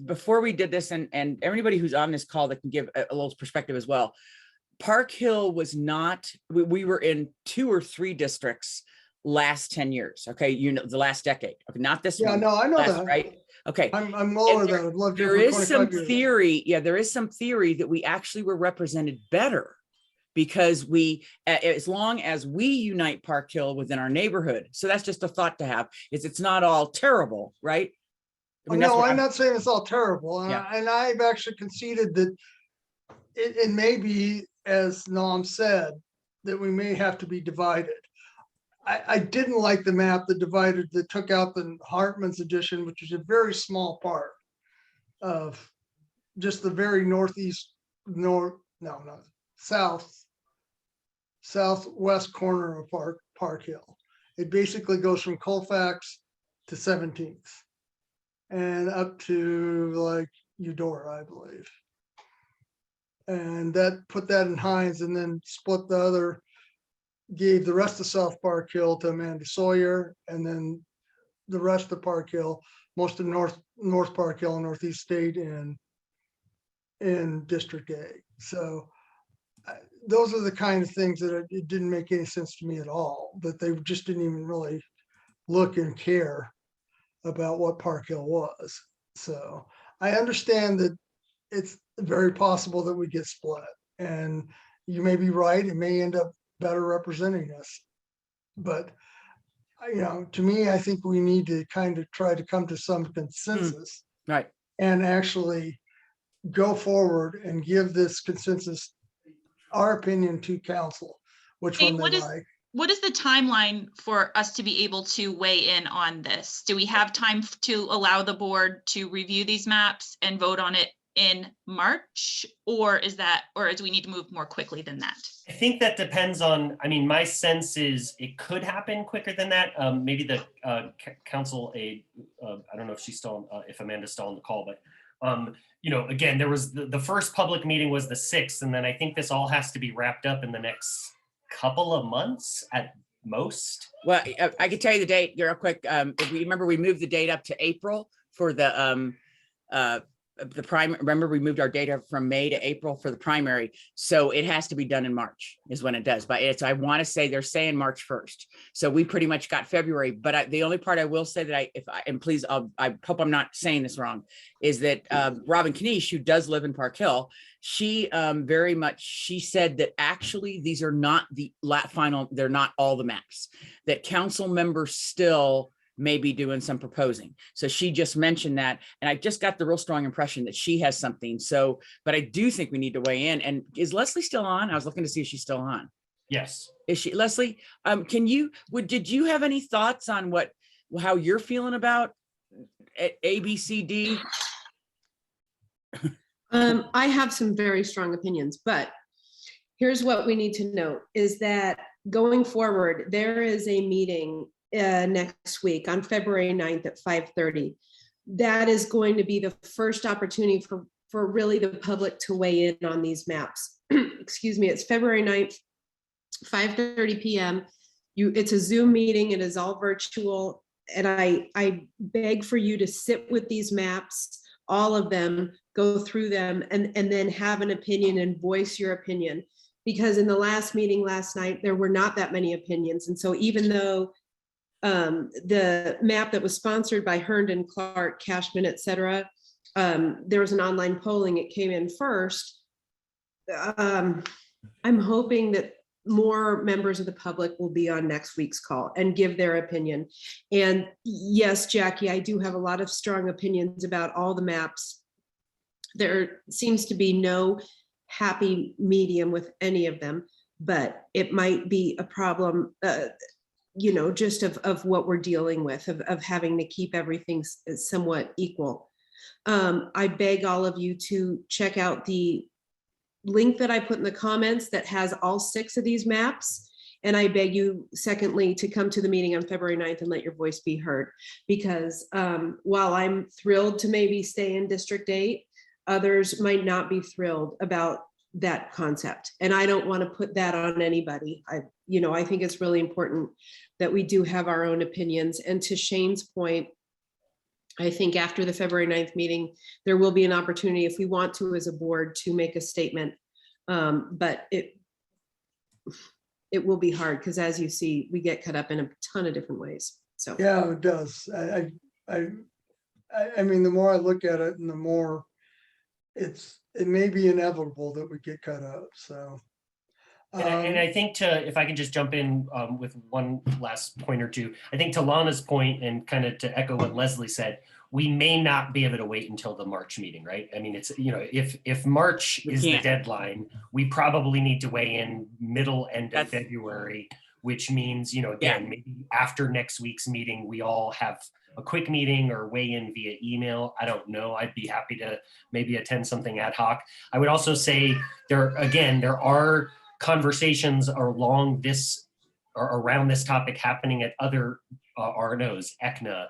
before we did this, and everybody who's on this call that can give a little perspective as well. Park Hill was not, we were in 2 or 3 districts last 10 years. Okay. The last decade. Okay. Not this Yeah, one. no, I know last, that. Right. Okay. I'm all over that. I've loved you There for is 25 some years. theory. Yeah, there is some theory that we actually were represented better because as long as we unite Park Hill within our neighborhood. So that's just a thought to have, it's not all terrible, right? No, I'm not saying it's all terrible. And, Yeah. and I've actually conceded that it may be, as Noam said, that we may have to be divided. I didn't like the map that took out the Hartman's edition, which is a very small part of just the very southwest corner of Park Hill. It basically goes from Colfax to 17th and up to like Eudora, I believe. And that put that in Hines, and then split the other, gave the rest of South Park Hill to Amanda Sawyer, and then the rest of Park Hill, most of North Park Hill and Northeast State in District A. So those are the kind of things that it didn't make any sense to me at all, that they just didn't even really look and care about what Park Hill was. So I understand that it's very possible that we get split, and you may be right. It may end up better representing us. But, to me, I think we need to kind of try to come to some consensus. Right. And actually go forward and give this consensus, our opinion, to council, which Hey, one they like. what is the timeline for us to be able to weigh in on this? Do we have time to allow the board to review these maps and vote on it in March, or do we need to move more quickly than that? I think that depends on, my sense is it could happen quicker than that. Maybe the council aide, I don't know if she's still, if Amanda's still on the call, but again, there was the first public meeting was the 6th, and then I think this all has to be wrapped up in the next couple of months at most. Well, I can tell you the date real quick. If we remember, we moved the date up to April for the prime. Remember, we moved our data from May to April for the primary. So it has to be done in March is when it does. But it's, I want to say they're saying March 1st. So we pretty much got February. But the only part I will say that and please, I hope I'm not saying this wrong, is that Robin Knish, who does live in Park Hill, she she said that actually these are not the final, they're not all the maps, that council members still may be doing some proposing. So she just mentioned that. And I just got the real strong impression that she has something. So, but I do think we need to weigh in. And is Leslie still on? I was looking to see if she's still on. Yes. Is she, Leslie? Did you have any thoughts on how you're feeling about ABCD? I have some very strong opinions, but here's what we need to note is that going forward, there is a meeting next week on February 9th at 5:30. That is going to be the first opportunity for really the public to weigh in on these maps. Excuse me, it's February 9th, 5:30 p.m. It's a Zoom meeting, it is all virtual. And I beg for you to sit with these maps, all of them, go through them, and then have an opinion and voice your opinion. Because in the last meeting last night, there were not that many opinions. And so even though the map that was sponsored by Herndon, Clark, Cashman, et cetera, there was an online polling, it came in first. I'm hoping that more members of the public will be on next week's call and give their opinion. And yes, Jackie, I do have a lot of strong opinions about all the maps. There seems to be no happy medium with any of them, but it might be a problem, just of what we're dealing with, of having to keep everything somewhat equal. I beg all of you to check out the link that I put in the comments that has all 6 of these maps. And I beg you, secondly, to come to the meeting on February 9th and let your voice be heard. Because while I'm thrilled to maybe stay in District 8, others might not be thrilled about that concept. And I don't want to put that on anybody. I think it's really important that we do have our own opinions. And to Shane's point, I think after the February 9th meeting, there will be an opportunity if we want to as a board to make a statement. But it will be hard because as you see, we get cut up in a ton of different ways. So Yeah, it does. I mean, the more I look at it and the more it may be inevitable that we get cut up. So And I think if I can just jump in with one last point or two, I think to Lana's point and kind of to echo what Leslie said, we may not be able to wait until the March meeting, right? I mean, it's, if March is the deadline, we probably need to weigh in end of February, which means, again, maybe after next week's meeting, we all have a quick meeting or weigh in via email. I don't know. I'd be happy to maybe attend something ad hoc. I would also say there are conversations around this topic happening at other RNOs, ECNA,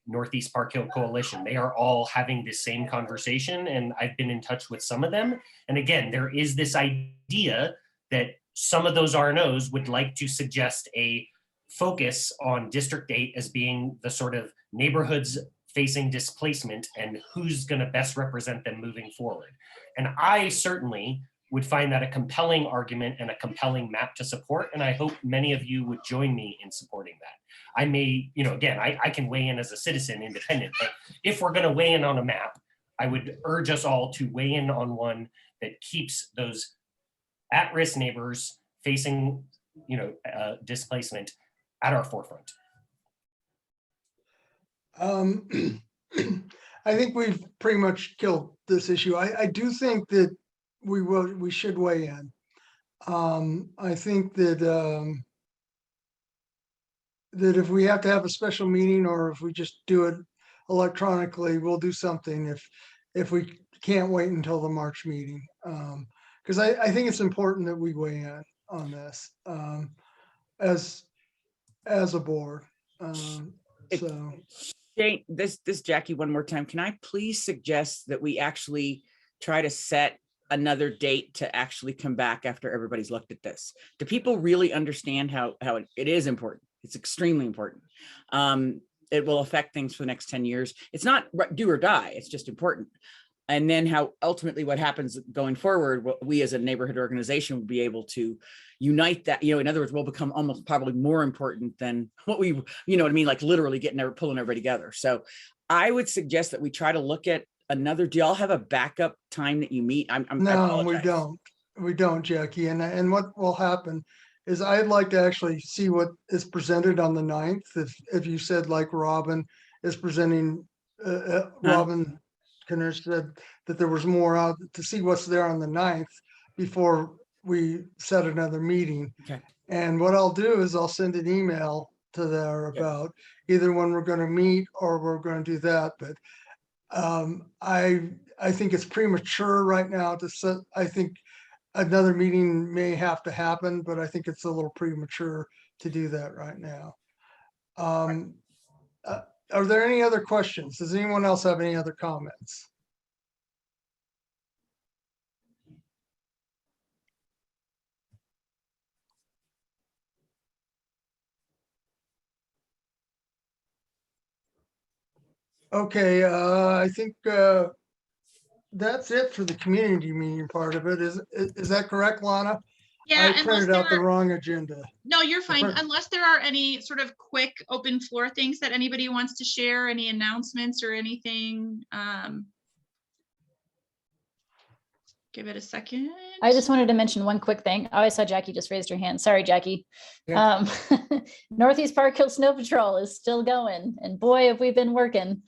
Northeast Park Hill Coalition. They are all having the same conversation, and I've been in touch with some of them. And again, there is this idea that some of those RNOs would like to suggest a focus on District 8 as being the sort of neighborhoods facing displacement and who's going to best represent them moving forward. And I certainly would find that a compelling argument and a compelling map to support. And I hope many of you would join me in supporting that. I may, again, I can weigh in as a citizen independent, but if we're going to weigh in on a map, I would urge us all to weigh in on one that keeps those at-risk neighbors facing, displacement at our forefront. I think we've pretty much killed this issue. I do think that we should weigh in. I think that that if we have to have a special meeting or if we just do it electronically, we'll do something if we can't wait until the March meeting. Because I think it's important that we weigh in on this as a board. So Jane, this Jackie, one more time. Can I please suggest that we actually try to set another date to actually come back after everybody's looked at this? Do people really understand how it is important? It's extremely important. It will affect things for the next 10 years. It's not do or die. It's just important. And then how ultimately what happens going forward, we as a neighborhood organization will be able to unite that, in other words, we'll become almost probably more important than what we, what I mean? Like literally pulling everybody together. So I would suggest that we try to look at another, do y'all have a backup time that you meet? I No, we apologize. don't. We don't, Jackie. And what will happen is I'd like to actually see what is presented on the 9th. If you said like Robin is presenting, Robin Kinner said that there was more out to see what's there on the 9th before we set another meeting. Okay. And what I'll do is I'll send an email to there about either when we're going to meet or we're going to do that. But I think it's premature right now to set. I think another meeting may have to happen, but I think it's a little premature to do that right now. Are there any other questions? Does anyone else have any other comments? Okay, I think that's it for the community meeting part of it. Is that correct, Lana? Yeah, I printed out the wrong agenda. No, you're fine. Perfect. Unless there are any sort of quick open floor things that anybody wants to share, any announcements or anything. Give it a second. I just wanted to mention one quick thing. Oh, I saw Jackie just raised her hand. Sorry, Jackie. Yeah. Northeast Park Hill Snow Patrol is still going, and boy, have we been working.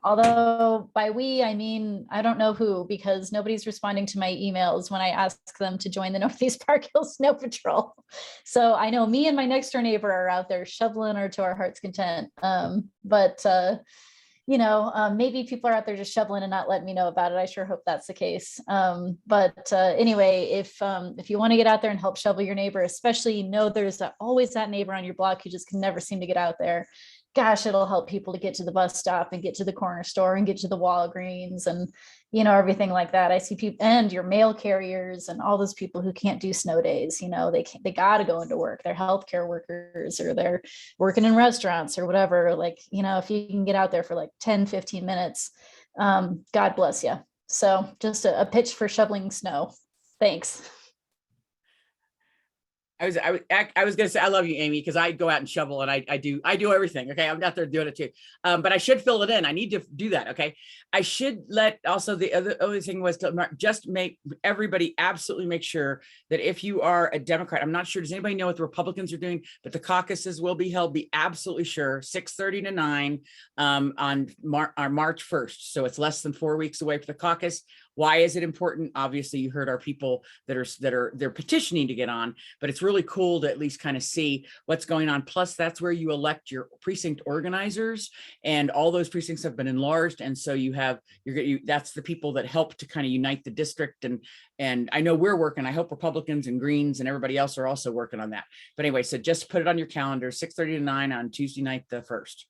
Although by we, I mean, I don't know who, because nobody's responding to my emails when I ask them to join the Northeast Park Hill Snow Patrol. So I know me and my next door neighbor are out there shoveling her to our heart's content. Maybe people are out there just shoveling and not letting me know about it. I sure hope that's the case. Anyway, if you want to get out there and help shovel your neighbor, especially there's always that neighbor on your block who just can never seem to get out there. Gosh, it'll help people to get to the bus stop and get to the corner store and get to the Walgreens and everything like that. I see people and your mail carriers and all those people who can't do snow days. They got to go into work. They're healthcare workers or they're working in restaurants or whatever. If you can get out there for like 10, 15 minutes, God bless you. So just a pitch for shoveling snow. Thanks. I was gonna say I love you, Amy, because I go out and shovel and I do everything. Okay, I'm out there doing it too. But I should fill it in. I need to do that. Okay, I should let also the other thing was to just make everybody absolutely make sure that if you are a Democrat, I'm not sure. Does anybody know what the Republicans are doing? But the caucuses will be held. Be absolutely sure 6:30 to 9 on March 1st. So it's less than 4 weeks away for the caucus. Why is it important? Obviously, you heard our people they're petitioning to get on, but it's really cool to at least kind of see what's going on. Plus, that's where you elect your precinct organizers, and all those precincts have been enlarged, and so that's the people that help to kind of unite the district. And I know we're working. I hope Republicans and Greens and everybody else are also working on that. But anyway, so just put it on your calendar, 6:30 to 9 on Tuesday night, the 1st.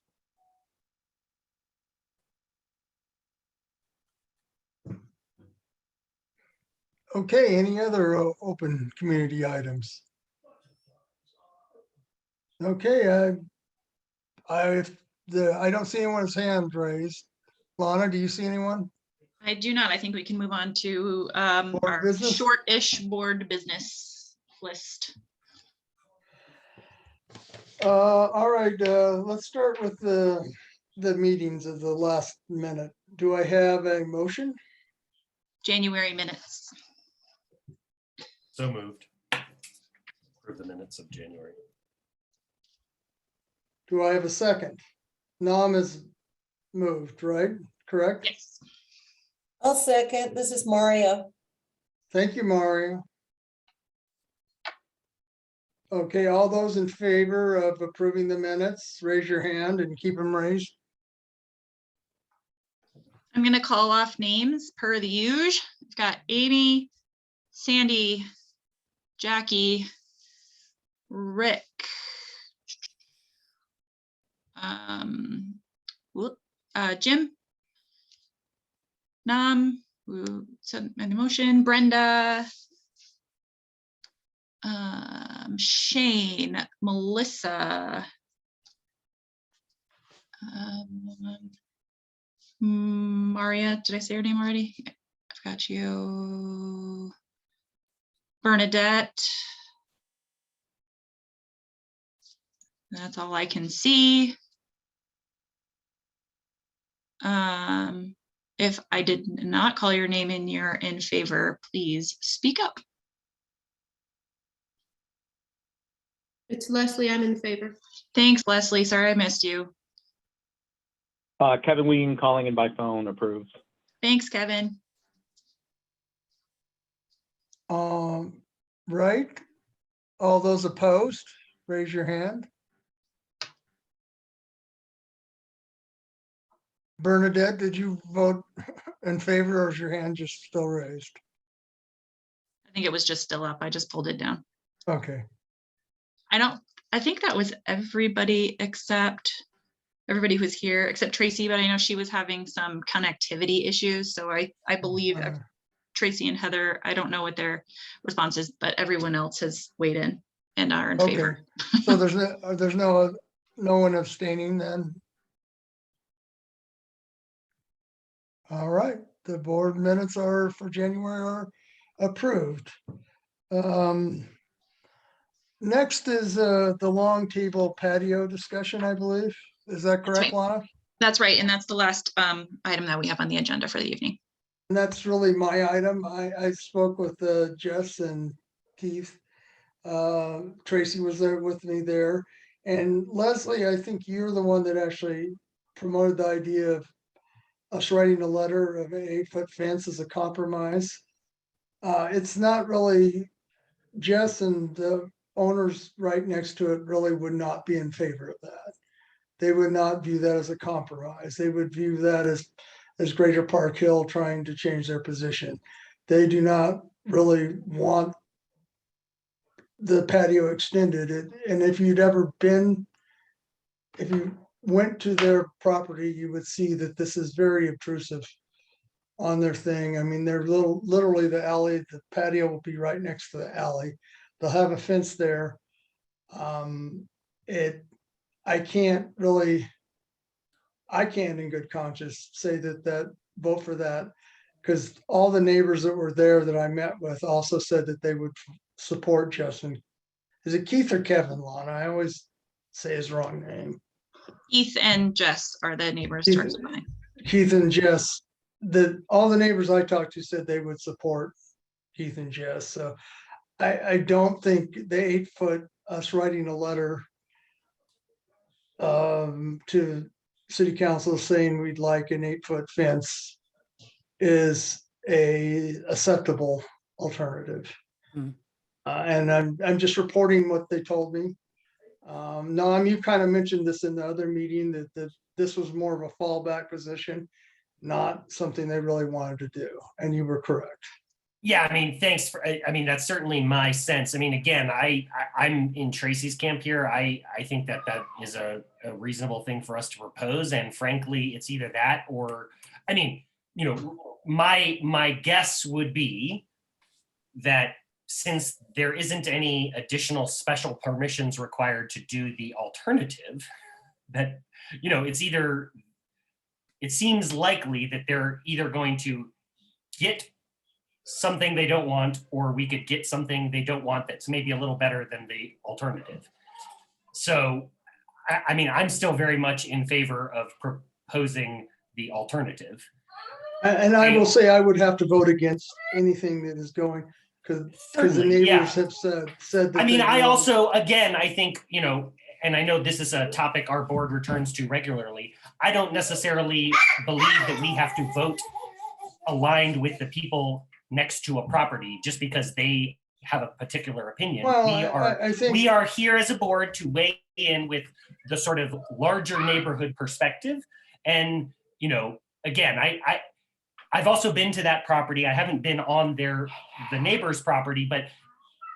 Okay, any other open community items? Okay, I don't see anyone's hand raised. Lana, do you see anyone? I do not. I think we can move on to our business? short-ish board business list. All right, let's start with the meetings of the last minute. Do I have a motion? January minutes. So moved. Approve the minutes of January. Do I have a second? Nam is moved, right? Correct? Yes. I'll second. This is Mario. Thank you, Mario. Okay, all those in favor of approving the minutes, raise your hand and keep them raised. I'm going to call off names per the usual. We've got Amy, Sandy, Jackie, Rick, Jim, Nam, who made the motion? Brenda. Shane, Melissa. Maria, did I say her name already? I've got you. Bernadette. That's all I can see. If I did not call your name and you're in favor, please speak up. It's Leslie, I'm in favor. Thanks, Leslie. Sorry I missed you. Kevin Ween calling in by phone approves. Thanks, Kevin. Right? All those opposed, raise your hand. Bernadette, did you vote in favor or is your hand just still raised? I think it was just still up. I just pulled it down. Okay. I think that was everybody except everybody who's here except Tracy, but I know she was having some connectivity issues. So I believe Tracy and Heather, I don't know what their response is, but everyone else has weighed in and are in favor. So there's no one abstaining then? All right, the board minutes are for January are approved. Next is the long table patio discussion, I believe. Is that correct, Lana? That's right. And that's the last item that we have on the agenda for the evening. And that's really my item. I spoke with Jess and Keith. Tracy was there with me there. And Leslie, I think you're the one that actually promoted the idea of us writing a letter of an 8-foot fence as a compromise. It's not really, Jess and the owners right next to it really would not be in favor of that. They would not view that as a compromise. They would view that as Greater Park Hill trying to change their position. They do not really want the patio extended. And if you went to their property, you would see that this is very obtrusive on their thing. I mean, they're literally the alley, the patio will be right next to the alley. They'll have a fence there. I can't in good conscience say that vote for that, because all the neighbors that were there that I met with also said that they would support Justin. Is it Keith or Kevin, Lana? I always say his wrong name. Keith and Jess are the neighbors. Keith and Jess, all the neighbors I talked to said they would support Keith and Jess. So I don't think the 8-foot, us writing a letter to city council saying we'd like an 8-foot fence is a acceptable alternative. And I'm just reporting what they told me. Nam, you kind of mentioned this in the other meeting that this was more of a fallback position, not something they really wanted to do. And you were correct. Yeah, I mean, thanks for, I mean, that's certainly my sense. I mean, again, I'm in Tracy's camp here. I think that is a reasonable thing for us to propose. And frankly, it's either that or, I mean, you know, my guess would be that since there isn't any additional special permissions required to do the alternative, that, you know, it seems likely that they're either going to get something they don't want, or we could get something they don't want that's maybe a little better than the alternative. So, I mean, I'm still very much in favor of proposing the alternative. And I will say I would have to vote against anything that is going, because the neighbors have said that. I mean, I also, again, I think, you know, and I know this is a topic our board returns to regularly. I don't necessarily believe that we have to vote aligned with the people next to a property just because they have a particular opinion. Well, we are here as a board to weigh in with the sort of larger neighborhood perspective. And, you know, again, I've also been to that property. I haven't been on the neighbor's property, but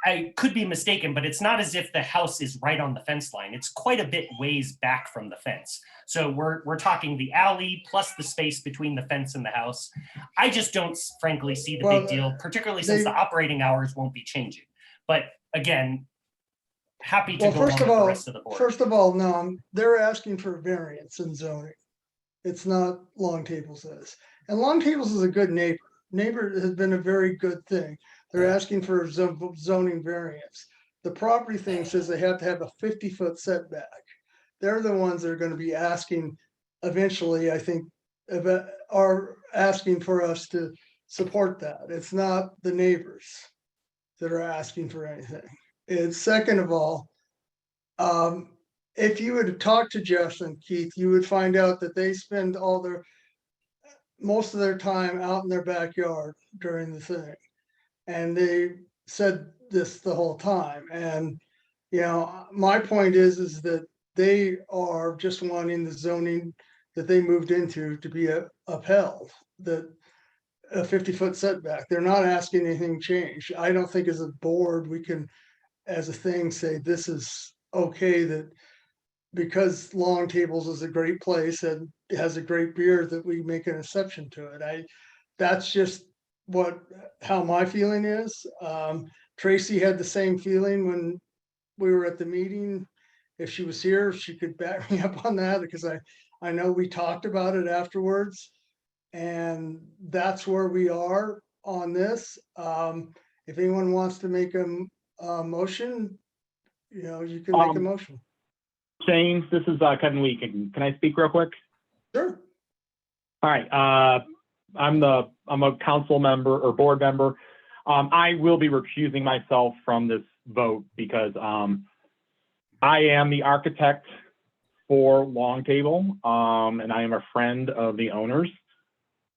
I could be mistaken, but it's not as if the house is right on the fence line. It's quite a bit ways back from the fence. So we're talking the alley plus the space between the fence and the house. I just don't frankly see the big deal, particularly since the operating hours won't be changing. But again, happy to Well, go along with the rest of the board. first of all, no, they're asking for variance in zoning. It's not Long Tables is. And Long Tables is a good neighbor. Neighbor has been a very good thing. They're asking for zoning variance. The property thing says they have to have a 50-foot setback. They're the ones that are going to be asking eventually, I think, are asking for us to support that. It's not the neighbors that are asking for anything. It's second of all, if you would talk to Jeff and Keith, you would find out that they spend most of their time out in their backyard during the thing. And they said this the whole time. And, you know, my point is that they are just wanting the zoning that they moved into to be upheld, that a 50-foot setback. They're not asking anything changed. I don't think as a board, we can, as a thing, say this is okay, that because Long Tables is a great place and has a great beer, that we make an exception to it. That's just how my feeling is. Tracy had the same feeling when we were at the meeting. If she was here, she could back me up on that, because I know we talked about it afterwards, and that's where we are on this. If anyone wants to make a motion, you know, you can make a motion. James, this is Kevin Week. Can I speak real quick? Sure. All right. I'm a council member or board member. I will be recusing myself from this vote because I am the architect for Long Table, and I am a friend of the owners.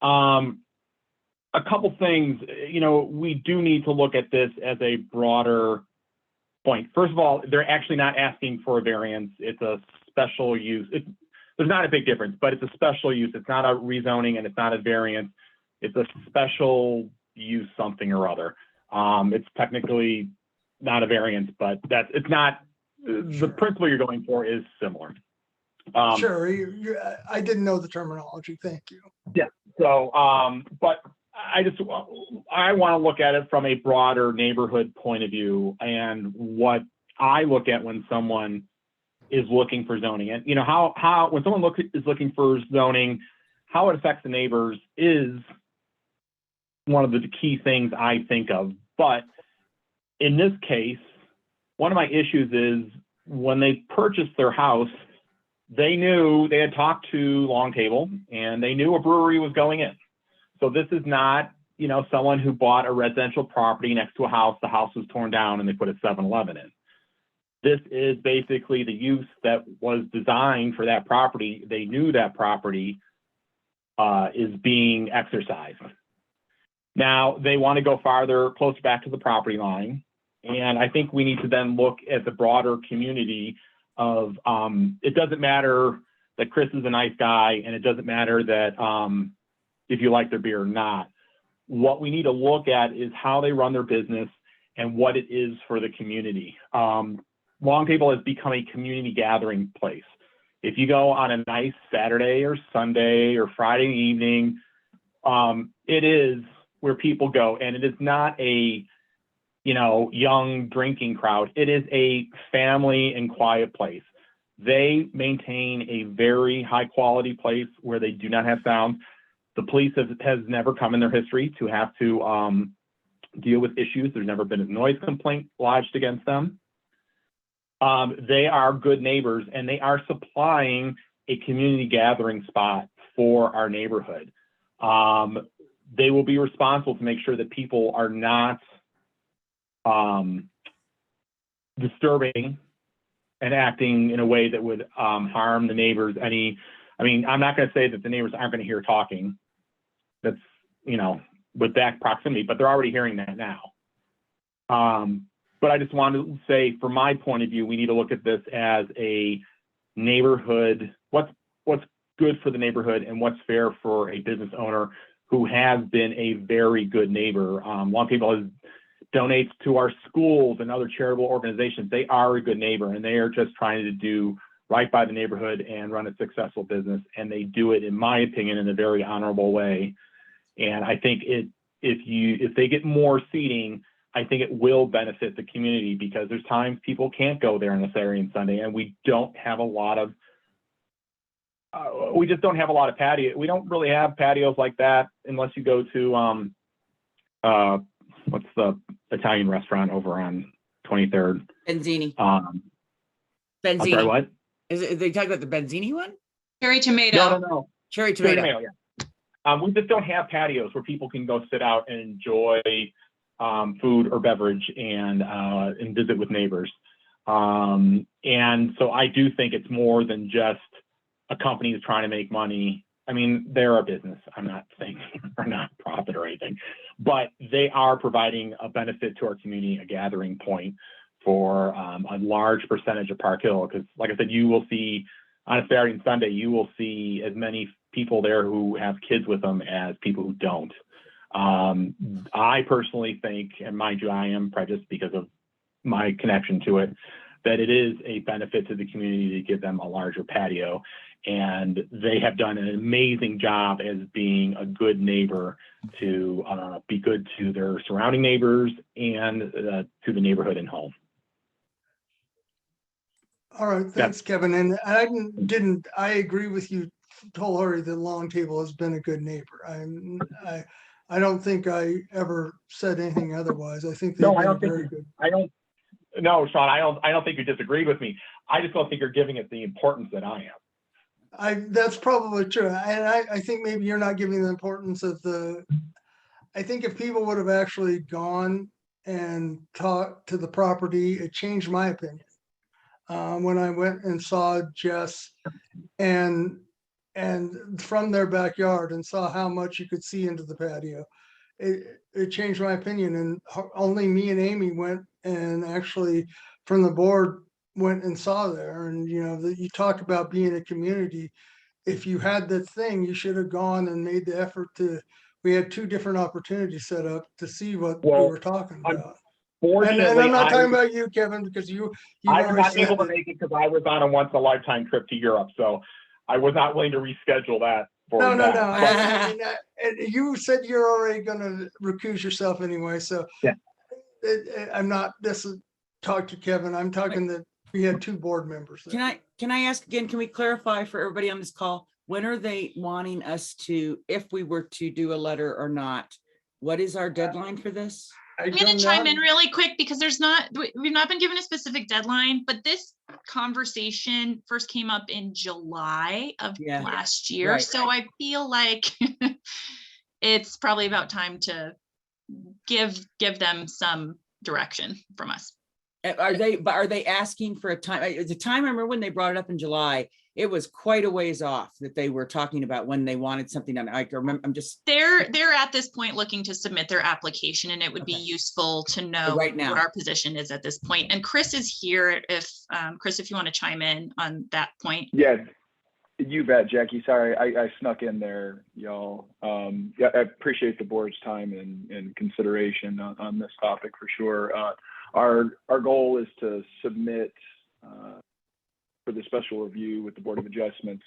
A couple things, you know, we do need to look at this as a broader point. First of all, they're actually not asking for a variance. It's a special use. There's not a big difference, but it's a special use. It's not a rezoning and it's not a variance. It's a special use something or other. It's technically not a variance, but it's not, the principle you're going for is similar. Sure, I didn't know the terminology. Thank you. Yeah. So, but I want to look at it from a broader neighborhood point of view, and what I look at when someone is looking for zoning. And you know how when someone is looking for zoning, how it affects the neighbors is one of the key things I think of. But in this case, one of my issues is when they purchased their house, they knew they had talked to Long Table and they knew a brewery was going in. So this is not, you know, someone who bought a residential property next to a house, the house was torn down and they put a 7-Eleven in. This is basically the use that was designed for that property. They knew that property is being exercised. Now they want to go farther, closer back to the property line. And I think we need to then look at the broader community of, it doesn't matter that Chris is a nice guy, and it doesn't matter that if you like their beer or not. What we need to look at is how they run their business and what it is for the community. Long Table has become a community gathering place. If you go on a nice Saturday or Sunday or Friday evening, it is where people go, and it is not a, you know, young drinking crowd. It is a family and quiet place. They maintain a very high quality place where they do not have sound. The police has never come in their history to have to deal with issues. There's never been a noise complaint lodged against them. They are good neighbors, and they are supplying a community gathering spot for our neighborhood. They will be responsible to make sure that people are not disturbing and acting in a way that would harm the neighbors. I mean, I'm not going to say that the neighbors aren't going to hear talking. That's, you know, with that proximity, but they're already hearing that now. But I just wanted to say, from my point of view, we need to look at this as a neighborhood, what's good for the neighborhood and what's fair for a business owner who has been a very good neighbor. Long Table has donates to our schools and other charitable organizations. They are a good neighbor, and they are just trying to do right by the neighborhood and run a successful business. And they do it, in my opinion, in a very honorable way. And I think if they get more seating, I think it will benefit the community, because there's times people can't go there on a Saturday and Sunday, and we don't have a lot of we just don't have a lot of patio. We don't really have patios like that unless you go to what's the Italian restaurant over on 23rd? Benzini. I'm Benzini. sorry, what? Are they talking about the Benzini one? Cherry tomato. No. Cherry tomato. Yeah. We just don't have patios where people can go sit out and enjoy food or beverage and visit with neighbors. And so I do think it's more than just a company is trying to make money. I mean, they're a business. I'm not saying they're not profit or anything, but they are providing a benefit to our community, a gathering point for a large percentage of Park Hill. Because like I said, you will see on a Saturday and Sunday, you will see as many people there who have kids with them as people who don't. I personally think, and mind you, I am prejudiced because of my connection to it, that it is a benefit to the community to give them a larger patio. And they have done an amazing job as being a good neighbor to be good to their surrounding neighbors and to the neighborhood and home. All right, thanks, Kevin. And I agree with you wholeheartedly that Long Table has been a good neighbor. I don't think I ever said anything otherwise. I think they've been very good. No, Sean, I don't think you disagreed with me. I just don't think you're giving it the importance that I am. That's probably true. And I think maybe you're not giving the importance of I think if people would have actually gone and talked to the property, it changed my opinion. When I went and saw Jess and from their backyard and saw how much you could see into the patio, it changed my opinion. And only me and Amy went and actually from the board went and saw there. And you talk about being a community. If you had the thing, you should have gone and made the effort we had 2 different opportunities set up to see what we were talking about. And I'm not talking about you, Kevin, because I was not able to make it because I was on a once in a lifetime trip to Europe. So I was not willing to reschedule that. No. I mean, you said you're already going to recuse yourself anyway. So yeah. I'm not, this is talk to Kevin. I'm talking that we had 2 board members there. Can I ask again, can we clarify for everybody on this call, when are they wanting us to, if we were to do a letter or not, what is our deadline for this? I'm going to chime in really quick because we've not been given a specific deadline, but this conversation first came up in July of last year. Right. So I feel like it's probably about time to give them some direction from us. Are they asking for a time? The time, I remember when they brought it up in July, it was quite a ways off that they were talking about when they wanted something done. I remember, they're at this point looking to submit their application, and it would be useful to know right now what our position is at this point. And Chris is here Chris, if you want to chime in on that point. Yeah, you bet, Jackie. Sorry, I snuck in there, y'all. Yeah, I appreciate the board's time and consideration on this topic for sure. Our goal is to submit for the special review with the Board of Adjustments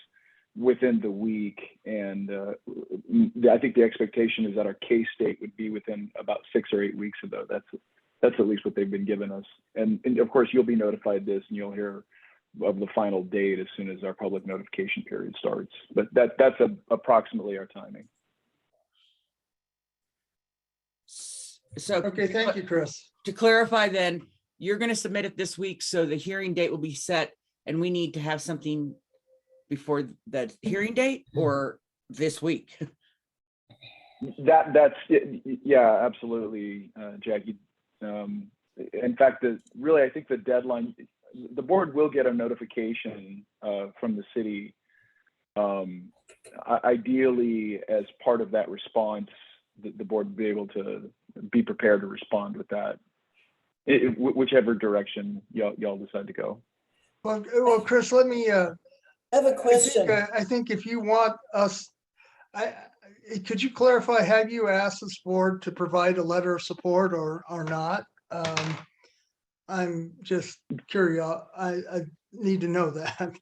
within the week. And I think the expectation is that our case date would be within about 6 or 8 weeks of that. That's at least what they've been giving us. And of course, you'll be notified this and you'll hear of the final date as soon as our public notification period starts. But that's approximately our timing. So okay, thank you, Chris. To clarify then, you're going to submit it this week, so the hearing date will be set, and we need to have something before the hearing date or this week? That's it. Yeah, absolutely, Jackie. In fact, I think the deadline, the board will get a notification from the city, ideally as part of that response, the board will be able to be prepared to respond with that, whichever direction y'all decide to go. Well, Chris, let me. I have a question. I think if you want us, could you clarify, have you asked this board to provide a letter of support or not? I'm just curious. I need to know that.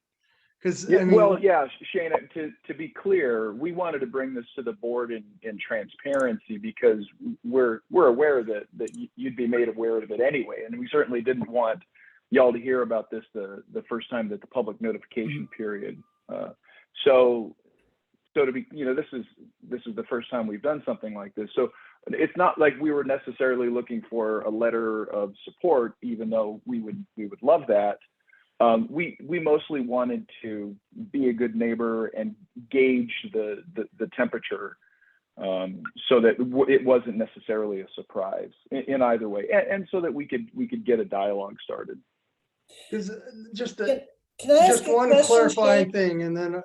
Because I mean, well, yeah, Shane, to be clear, we wanted to bring this to the board in transparency because we're aware that you'd be made aware of it anyway. And we certainly didn't want y'all to hear about this the first time that the public notification period. So to be, this is the first time we've done something like this. So it's not like we were necessarily looking for a letter of support, even though we would love that. We mostly wanted to be a good neighbor and gauge the temperature, so that it wasn't necessarily a surprise in either way, and so that we could get a dialogue started. Because just Can I ask just a one question, clarifying Shane? thing, and then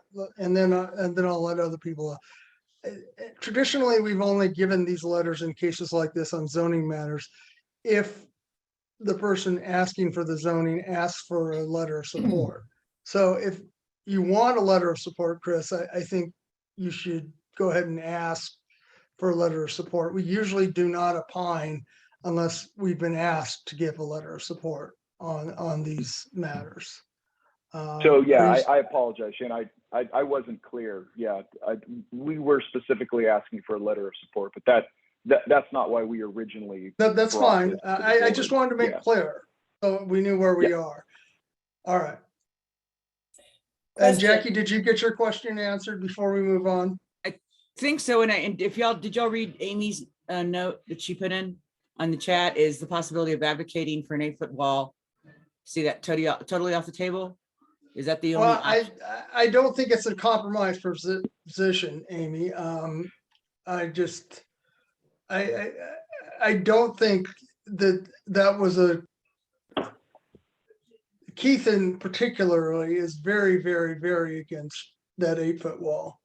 I'll let other people. Traditionally, we've only given these letters in cases like this on zoning matters, if the person asking for the zoning asks for a letter of support. So if you want a letter of support, Chris, I think you should go ahead and ask for a letter of support. We usually do not opine unless we've been asked to give a letter of support on these matters. So yeah, I apologize, Shane. I wasn't clear. Yeah, we were specifically asking for a letter of support, but that's not why we originally. That's fine. this to the I board. just wanted to make clear so we knew where we are. All right. And Jackie, did you get your question answered before we move on? I think so. And if did y'all read Amy's note that she put in on the chat? Is the possibility of advocating for an 8-foot wall? See that totally off the table? Is that the only? Well, I don't think it's a compromise position, Amy. I don't think that was Keith in particularly is very, very, very against that 8-foot wall.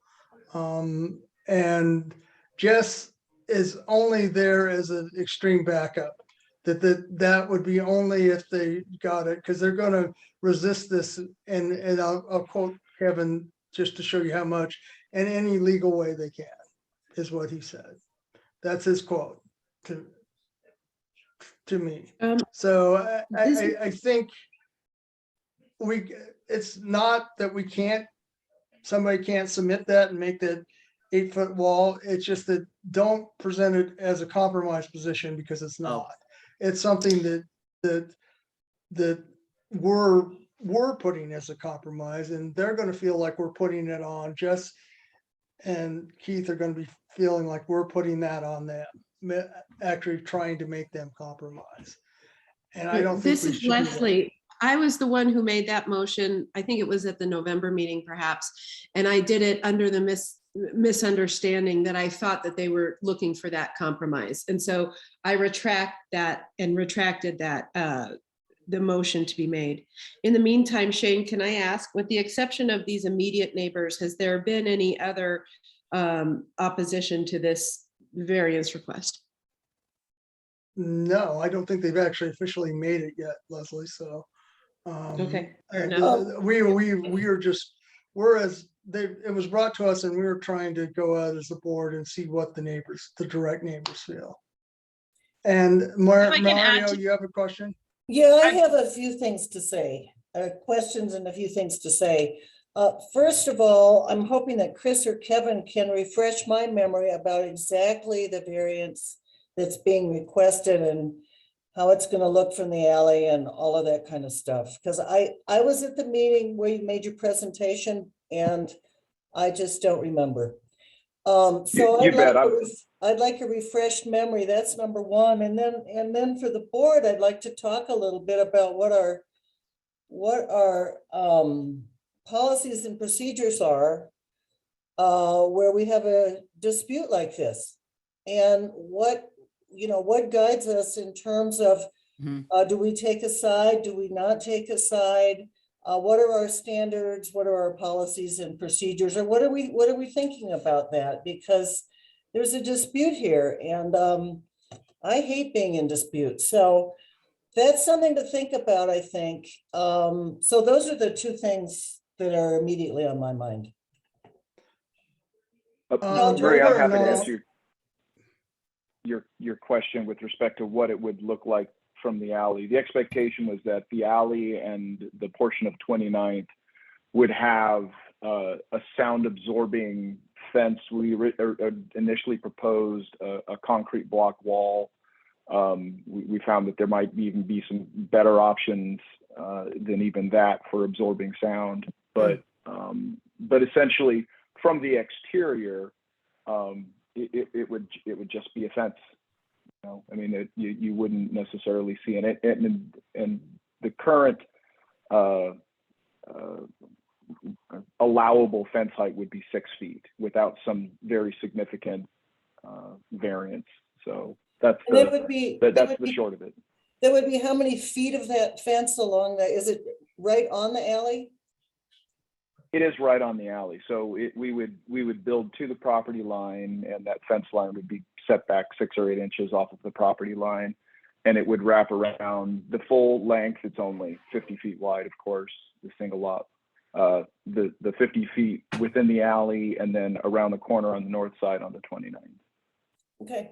And Jess is only there as an extreme backup. That would be only if they got it, because they're going to resist this, and I'll quote Kevin just to show you how much, in any legal way they can, is what he said. That's his quote to me. So I think it's not that somebody can't submit that and make that 8-foot wall. It's just that don't present it as a compromise position, because it's not. It's something that we're putting as a compromise, and they're going to feel like we're putting it on. Jess and Keith are going to be feeling like we're putting that on them, actually trying to make them compromise. And I don't think This is Leslie. I was the one who made that motion. I think it was at the November meeting, perhaps, and I did it under the misunderstanding that I thought that they were looking for that compromise. And so I retracted that, the motion to be made. In the meantime, Shane, can I ask, with the exception of these immediate neighbors, has there been any other opposition to this variance request? No, I don't think they've actually officially made it yet, Leslie. So okay, fair enough. It was brought to us, and we were trying to go out as a board and see what the direct neighbors feel. And Mario, you have a question? Yeah, I have a few things to say, questions and a few things to say. First of all, I'm hoping that Chris or Kevin can refresh my memory about exactly the variance that's being requested and how it's going to look from the alley and all of that kind of stuff. Because I was at the meeting where you made your presentation, and I just don't remember. So I'd like a refreshed memory. That's number one. And then for the board, I'd like to talk a little bit about what our policies and procedures are where we have a dispute like this, and what guides us in terms of do we take a side? Do we not take a side? What are our standards? What are our policies and procedures? Or what are we thinking about that? Because there's a dispute here, and I hate being in dispute. So that's something to think about, I think. So those are the two things that are immediately on my mind. Maria, I'm Trevor, happy to no. answer your question with respect to what it would look like from the alley. The expectation was that the alley and the portion of 29th would have a sound absorbing fence. We initially proposed a concrete block wall. We found that there might even be some better options than even that for absorbing sound. But essentially, from the exterior, it would just be a fence. You know, I mean, you wouldn't necessarily see it. And the current allowable fence height would be 6 feet without some very significant variance. So that's the short of it. There would be how many feet of that fence along that? Is it right on the alley? It is right on the alley. So we would build to the property line, and that fence line would be set back 6 or 8 inches off of the property line, and it would wrap around the full length. It's only 50 feet wide, of course, the single lot. The 50 feet within the alley, and then around the corner on the north side on the 29th. Okay.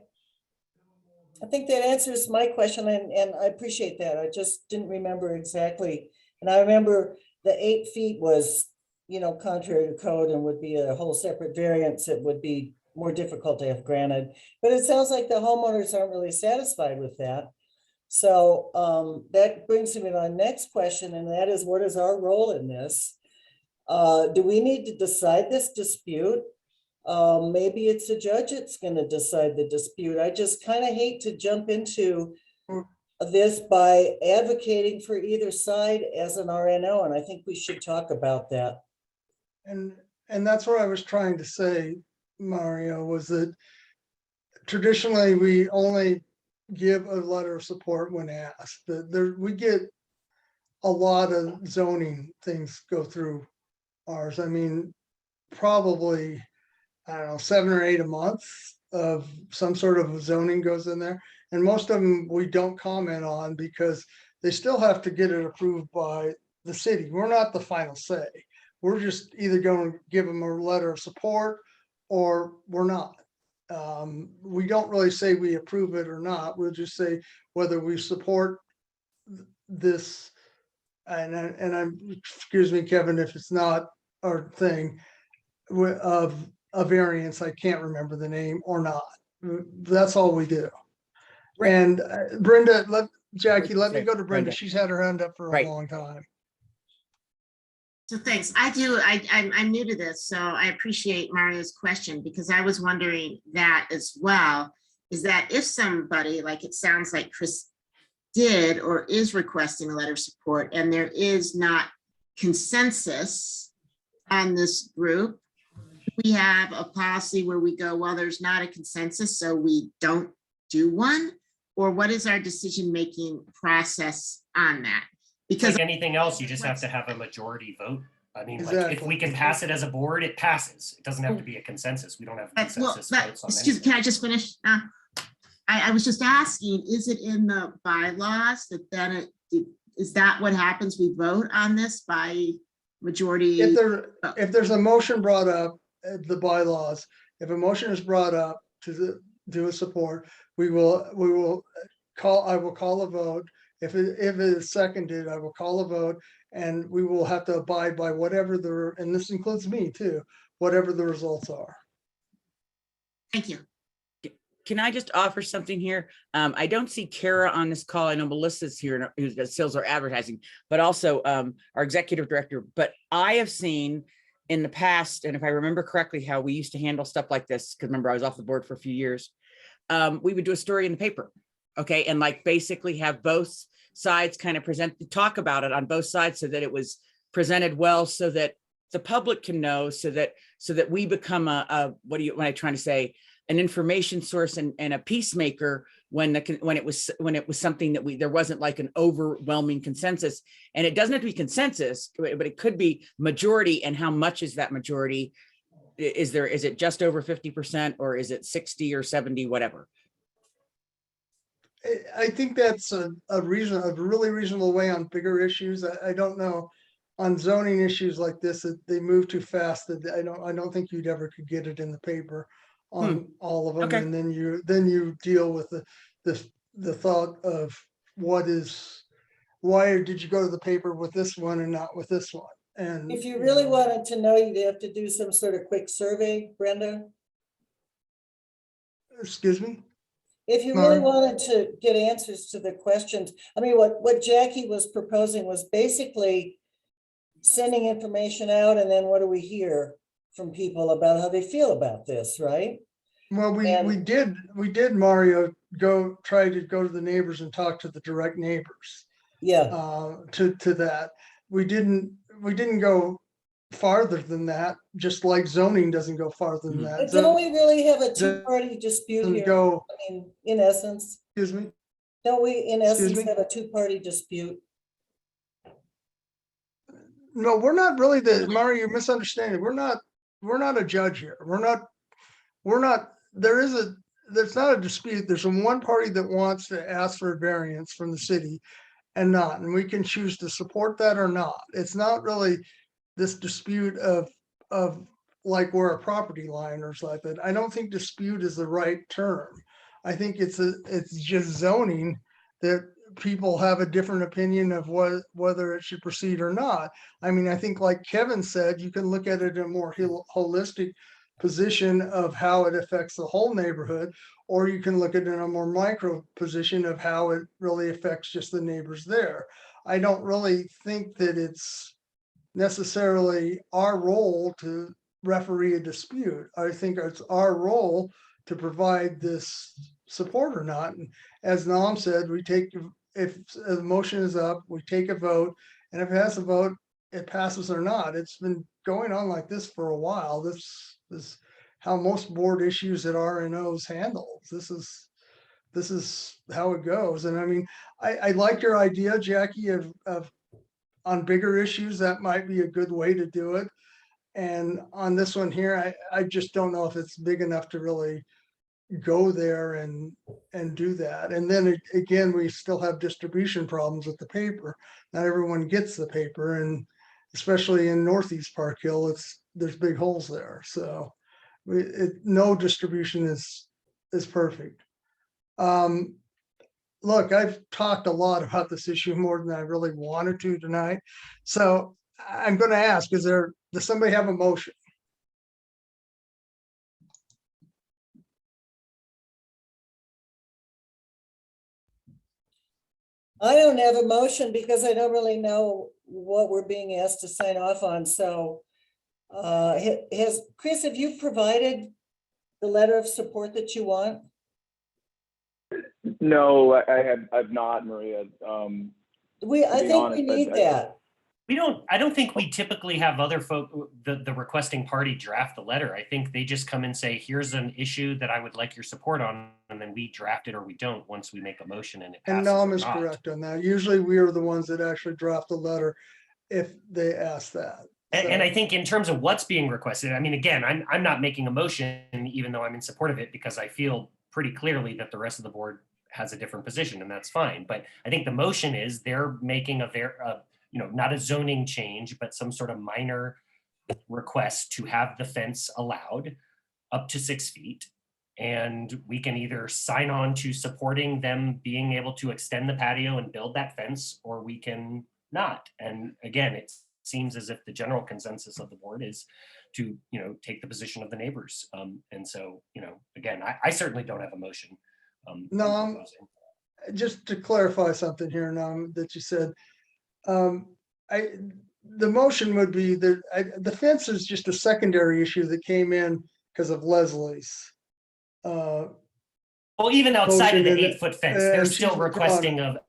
I think that answers my question, and I appreciate that. I just didn't remember exactly. And I remember the 8 feet was, you know, contrary to code and would be a whole separate variance. It would be more difficult to have granted. But it sounds like the homeowners aren't really satisfied with that. So that brings me to my next question, and that is, what is our role in this? Do we need to decide this dispute? Maybe it's a judge that's going to decide the dispute. I just kind of hate to jump into this by advocating for either side as an RNO, and I think we should talk about that. And that's what I was trying to say, Mario, was that traditionally we only give a letter of support when asked. We get a lot of zoning things go through ours. I mean, probably, I don't know, 7 or 8 a month of some sort of zoning goes in there. And most of them we don't comment on because they still have to get it approved by the city. We're not the final say. We're just either going to give them a letter of support or we're not. We don't really say we approve it or not. We'll just say whether we support this. And I'm, excuse me, Kevin, if it's not our thing of a variance, I can't remember the name or not. That's all we do. And Brenda, Jackie, let me go to Brenda. She's had her hand up for a long time. So thanks. I'm new to this, so I appreciate Mario's question, because I was wondering that as well, is that if somebody, like it sounds like Chris did or is requesting a letter of support, and there is not consensus on this group, we have a policy where we go, well, there's not a consensus, so we don't do one? Or what is our decision-making process on that? Because like anything else, you just have to have a majority vote. I mean, Exactly. like if we can pass it as a board, it passes. It doesn't have to be a consensus. We don't have consensus votes on excuse me, can I just finish? I was just asking, is it in the bylaws that then is that what happens? We vote on this by majority? If there's a motion brought up, the bylaws, if a motion is brought up to do a support, I will call a vote. If it is seconded, I will call a vote, and we will have to abide by whatever and this includes me too, whatever the results are. Thank you. Can I just offer something here? I don't see Kara on this call. I know Melissa's here, who's got sales or advertising, but also our executive director. But I have seen in the past, and if I remember correctly, how we used to handle stuff like this, because remember I was off the board for a few years, we would do a story in the paper. Okay, and like basically have both sides kind of talk about it on both sides, so that it was presented well, so that the public can know, so that we become what am I trying to say, an information source and a peacemaker when it was something that there wasn't like an overwhelming consensus. And it doesn't have to be consensus, but it could be majority. And how much is that majority? Is it just over 50%, or is it 60 or 70, whatever? I think that's a really reasonable way on bigger issues. I don't know on zoning issues like this, that they move too fast, that I don't think you'd ever could get it in the paper on all of them. Okay. And then you deal with the thought of why did you go to the paper with this one and not with this one? And If you really wanted to know, you'd have to do some sort of quick survey, Brenda. excuse me? If you really wanted to get answers to the questions, I mean, what Jackie was proposing was basically sending information out, and then what do we hear from people about how they feel about this, right? Well, we did, Mario, try to go to the neighbors and talk to the direct neighbors. Yeah. To that. We didn't go farther than that, just like zoning doesn't go farther than that. But don't we really have a two-party dispute here? I mean, in essence. Excuse me? Don't we, in essence, have a two-party dispute? No, we're not really Mario, you're misunderstanding. We're not a judge here. There's not a dispute. There's one party that wants to ask for a variance from the city and we can choose to support that or not. It's not really this dispute of like where a property line or something like that. I don't think dispute is the right term. I think it's just zoning that people have a different opinion of whether it should proceed or not. I mean, I think like Kevin said, you can look at it in a more holistic position of how it affects the whole neighborhood, or you can look at it in a more micro position of how it really affects just the neighbors there. I don't really think that it's necessarily our role to referee a dispute. I think it's our role to provide this support or not. And as Nam said, if a motion is up, we take a vote, and if it has a vote, it passes or not. It's been going on like this for a while. This is how most board issues at RNOs handle. This is how it goes. And I mean, I like your idea, Jackie, of on bigger issues, that might be a good way to do it. And on this one here, I just don't know if it's big enough to really go there and do that. And then again, we still have distribution problems with the paper. Not everyone gets the paper, and especially in Northeast Park Hill, there's big holes there. So no distribution is perfect. Look, I've talked a lot about this issue, more than I really wanted to tonight. So I'm going to ask, does somebody have a motion? I don't have a motion because I don't really know what we're being asked to sign off on. So Chris, have you provided the letter of support that you want? No, I've not, Maria. I think we need that. I don't think we typically have other folk, the requesting party draft the letter. I think they just come and say, here's an issue that I would like your support on, and then we draft it or we don't once we make a motion and it passes. And Nam is correct on that. Usually we are the ones that actually draft the letter if they ask that. And I think in terms of what's being requested, I mean, again, I'm not making a motion, even though I'm in support of it, because I feel pretty clearly that the rest of the board has a different position, and that's fine. But I think the motion is they're making not a zoning change, but some sort of minor request to have the fence allowed up to 6 feet. And we can either sign on to supporting them being able to extend the patio and build that fence, or we can not. And again, it seems as if the general consensus of the board is to, take the position of the neighbors. And so, again, I certainly don't have a motion. No, just to clarify something here, Nam, that you said, the motion would be that the fence is just a secondary issue that came in because of Leslie's. Well, even outside of the 8-foot fence, they're still requesting a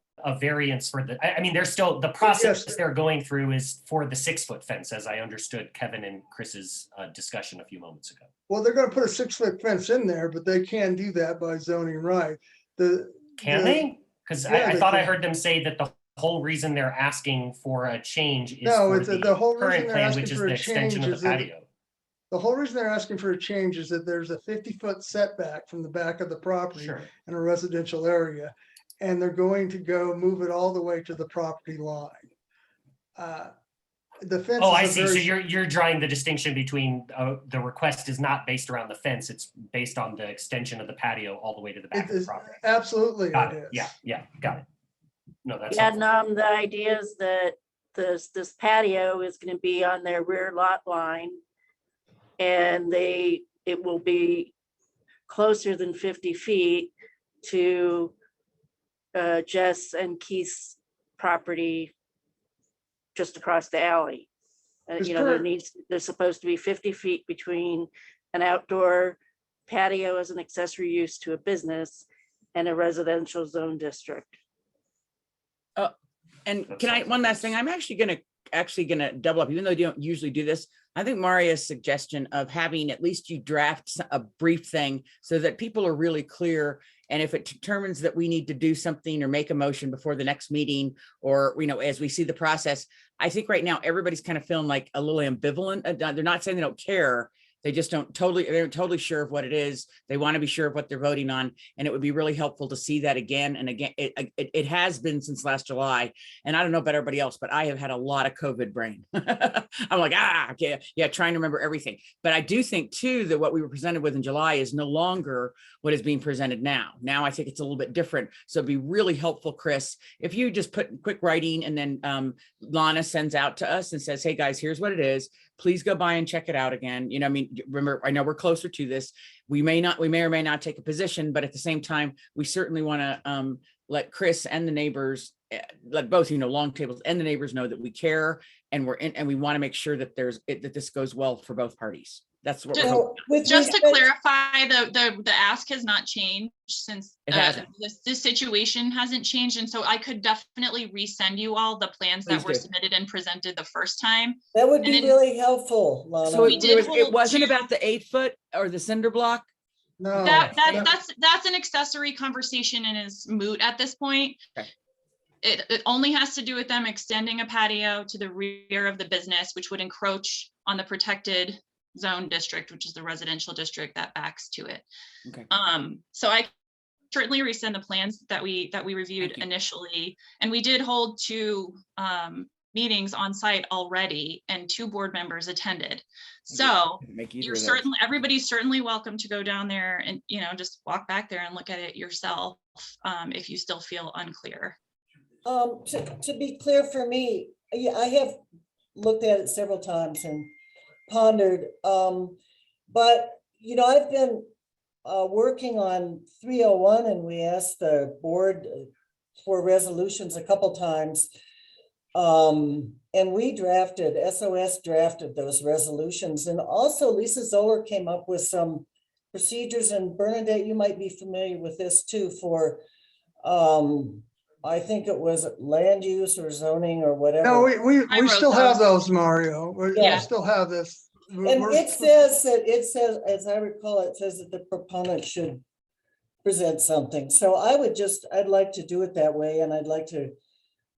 variance for they're still, the process they're going through is for the 6-foot fence, as I understood Kevin and Chris's discussion a few moments ago. Well, they're going to put a 6-foot fence in there, but they can do that by zoning right. Can they? Because I thought I heard them say that the whole reason they're asking for a change is for the whole current plan, which is the extension of the patio. The whole reason they're asking for a change is that there's a 50-foot setback from the back of the property in a residential area, and they're going to go move it all the way to the property line. The fence. Oh, is I a see. very So you're drawing the distinction between the request is not based around the fence. It's based on the extension of the patio all the way to the back It of the is property. absolutely Got it it. is. Yeah, yeah, got it. No, that's Yeah, helpful. and the idea is that this patio is going to be on their rear lot line, and it will be closer than 50 feet to Jess and Keith's property just across the alley. It's You know, there's supposed to be 50 feet between an outdoor patio as an accessory use to a business and a residential zone district. And can I, one last thing, I'm actually gonna double up, even though you don't usually do this. I think Maria's suggestion of having at least you draft a brief thing so that people are really clear. And if it determines that we need to do something or make a motion before the next meeting, or, you know, as we see the process, I think right now everybody's kind of feeling like a little ambivalent. They're not saying they don't care. They just they're totally sure of what it is. They want to be sure of what they're voting on. And it would be really helpful to see that again and again. It has been since last July. And I don't know about everybody else, but I have had a lot of COVID brain. I'm like, okay, yeah, trying to remember everything. But I do think too, that what we were presented with in July is no longer what is being presented now. Now I think it's a little bit different. So it'd be really helpful, Chris, if you just put quick writing and then Lana sends out to us and says, hey guys, here's what it is. Please go by and check it out again. You know, I mean, remember, I know we're closer to this. We may or may not take a position, but at the same time, we certainly want to let Chris and the neighbors, let both, you know, Long Tables and the neighbors know that we care and we want to make sure that that this goes well for both parties. That's what we're hoping. Just to clarify, the ask has not changed since this situation hasn't changed. And so I could definitely resend you all the plans that were submitted and presented the first time. That would be really helpful, Lana. So it wasn't about the 8 foot or the cinder block? No. That's an accessory conversation and is moot at this point. Okay. It only has to do with them extending a patio to the rear of the business, which would encroach on the protected zone district, which is the residential district that backs to it. Okay. So I certainly resend the plans that we reviewed initially, and we did hold 2 meetings on site already, and 2 board members attended. So everybody's certainly welcome to go down there and, you know, just walk back there and look at it yourself if you still feel unclear. To be clear for me, I have looked at it several times and pondered, but you know, I've been working on 301, and we asked the board for resolutions a couple times, and we SOS drafted those resolutions, and also Lisa Zoller came up with some procedures, and Bernadette, you might be familiar with this too, for I think it was land use or zoning or whatever. No, we still have those, Mario. We still have this. And it says, as I recall, it says that the proponent should present something. So I'd like to do it that way. And I'd like to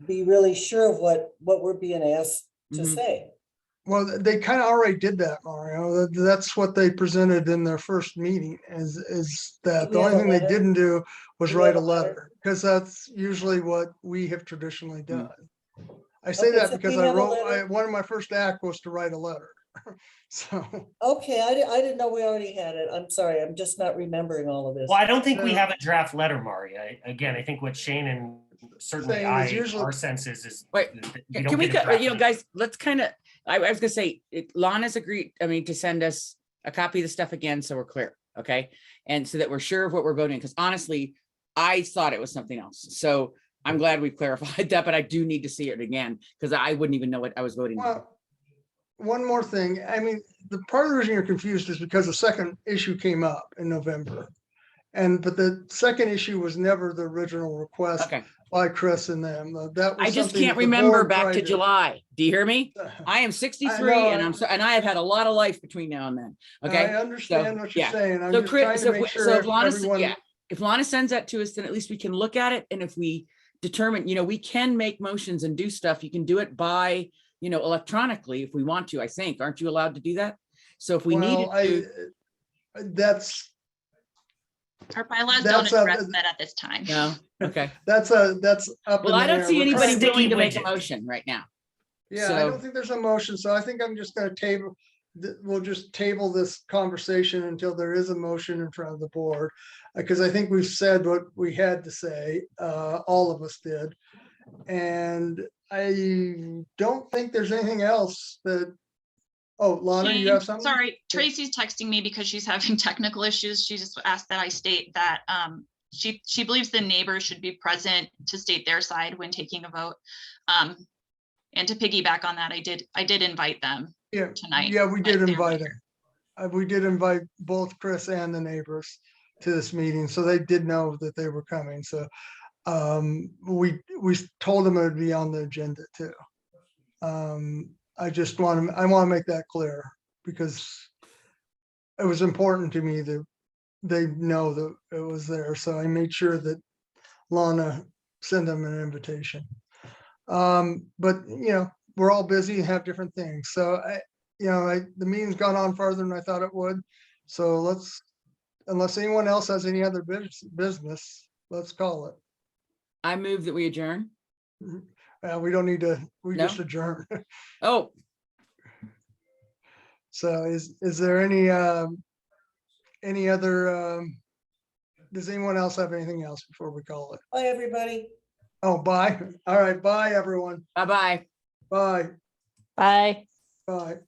be really sure of what we're being asked to say. Well, they kind of already did that, Mario. That's what they presented in their first meeting is that the only thing they didn't do was write a letter, because that's usually what we have traditionally done. I say that because one of my first acts was to write a letter. So. Okay, I didn't know we already had it. I'm sorry. I'm just not remembering all of this. Well, I don't think we have a draft letter, Maria. Again, I think what Shane and certainly our sense is wait, can we go, you know, guys, let's kind of, I was gonna say, Lana's agreed, to send us a copy of the stuff again, so we're clear, okay? And so that we're sure of what we're voting, because honestly, I thought it was something else. So I'm glad we've clarified that, but I do need to see it again, because I wouldn't even know what I was voting on. One more thing. I mean, the part of the reason you're confused is because the second issue came up in November. But the second issue was never the original request by Chris and them. That was I just can't remember back to July. Do you hear me? I am 63 and I have had a lot of life between now and then. Okay. I understand what you're saying. I'm so just Chris, trying to make sure if Lana sends that to us, then at least we can look at it. And if we determine, you know, we can make motions and do stuff. You can do it by, you know, electronically if we want to, I think. Aren't you allowed to do that? So if we needed to. Our bylaws don't address that at this time. No. Okay. That's up. Well, I don't see anybody willing to make a motion right now. Yeah, I So- don't think there's a motion, so I think I'm just gonna table, we'll just table this conversation until there is a motion in front of the board. Because I think we've said what we had to say, all of us did. And I don't think there's anything else that, oh, Lana, you have something? Sorry, Tracy's texting me because she's having technical issues. She just asked that I state that she believes the neighbors should be present to state their side when taking a vote. And to piggyback on that, I did invite them Yeah, tonight. yeah, we but did they're invite later. them. We did invite both Chris and the neighbors to this meeting, so they did know that they were coming, so we told them it would be on the agenda too. I just want to make that clear because it was important to me that they know that it was there, so I made sure that Lana sent them an invitation. But we're all busy and have different things, so the meeting's gone on farther than I thought it would. So unless anyone else has any other business, let's call it. I move that we adjourn. We don't need to, we No? just adjourn. Oh, So is there any other, does anyone else have anything else before we call it? Bye, everybody. Oh, bye. All right. Bye, everyone. bye-bye. Bye. Bye. Bye.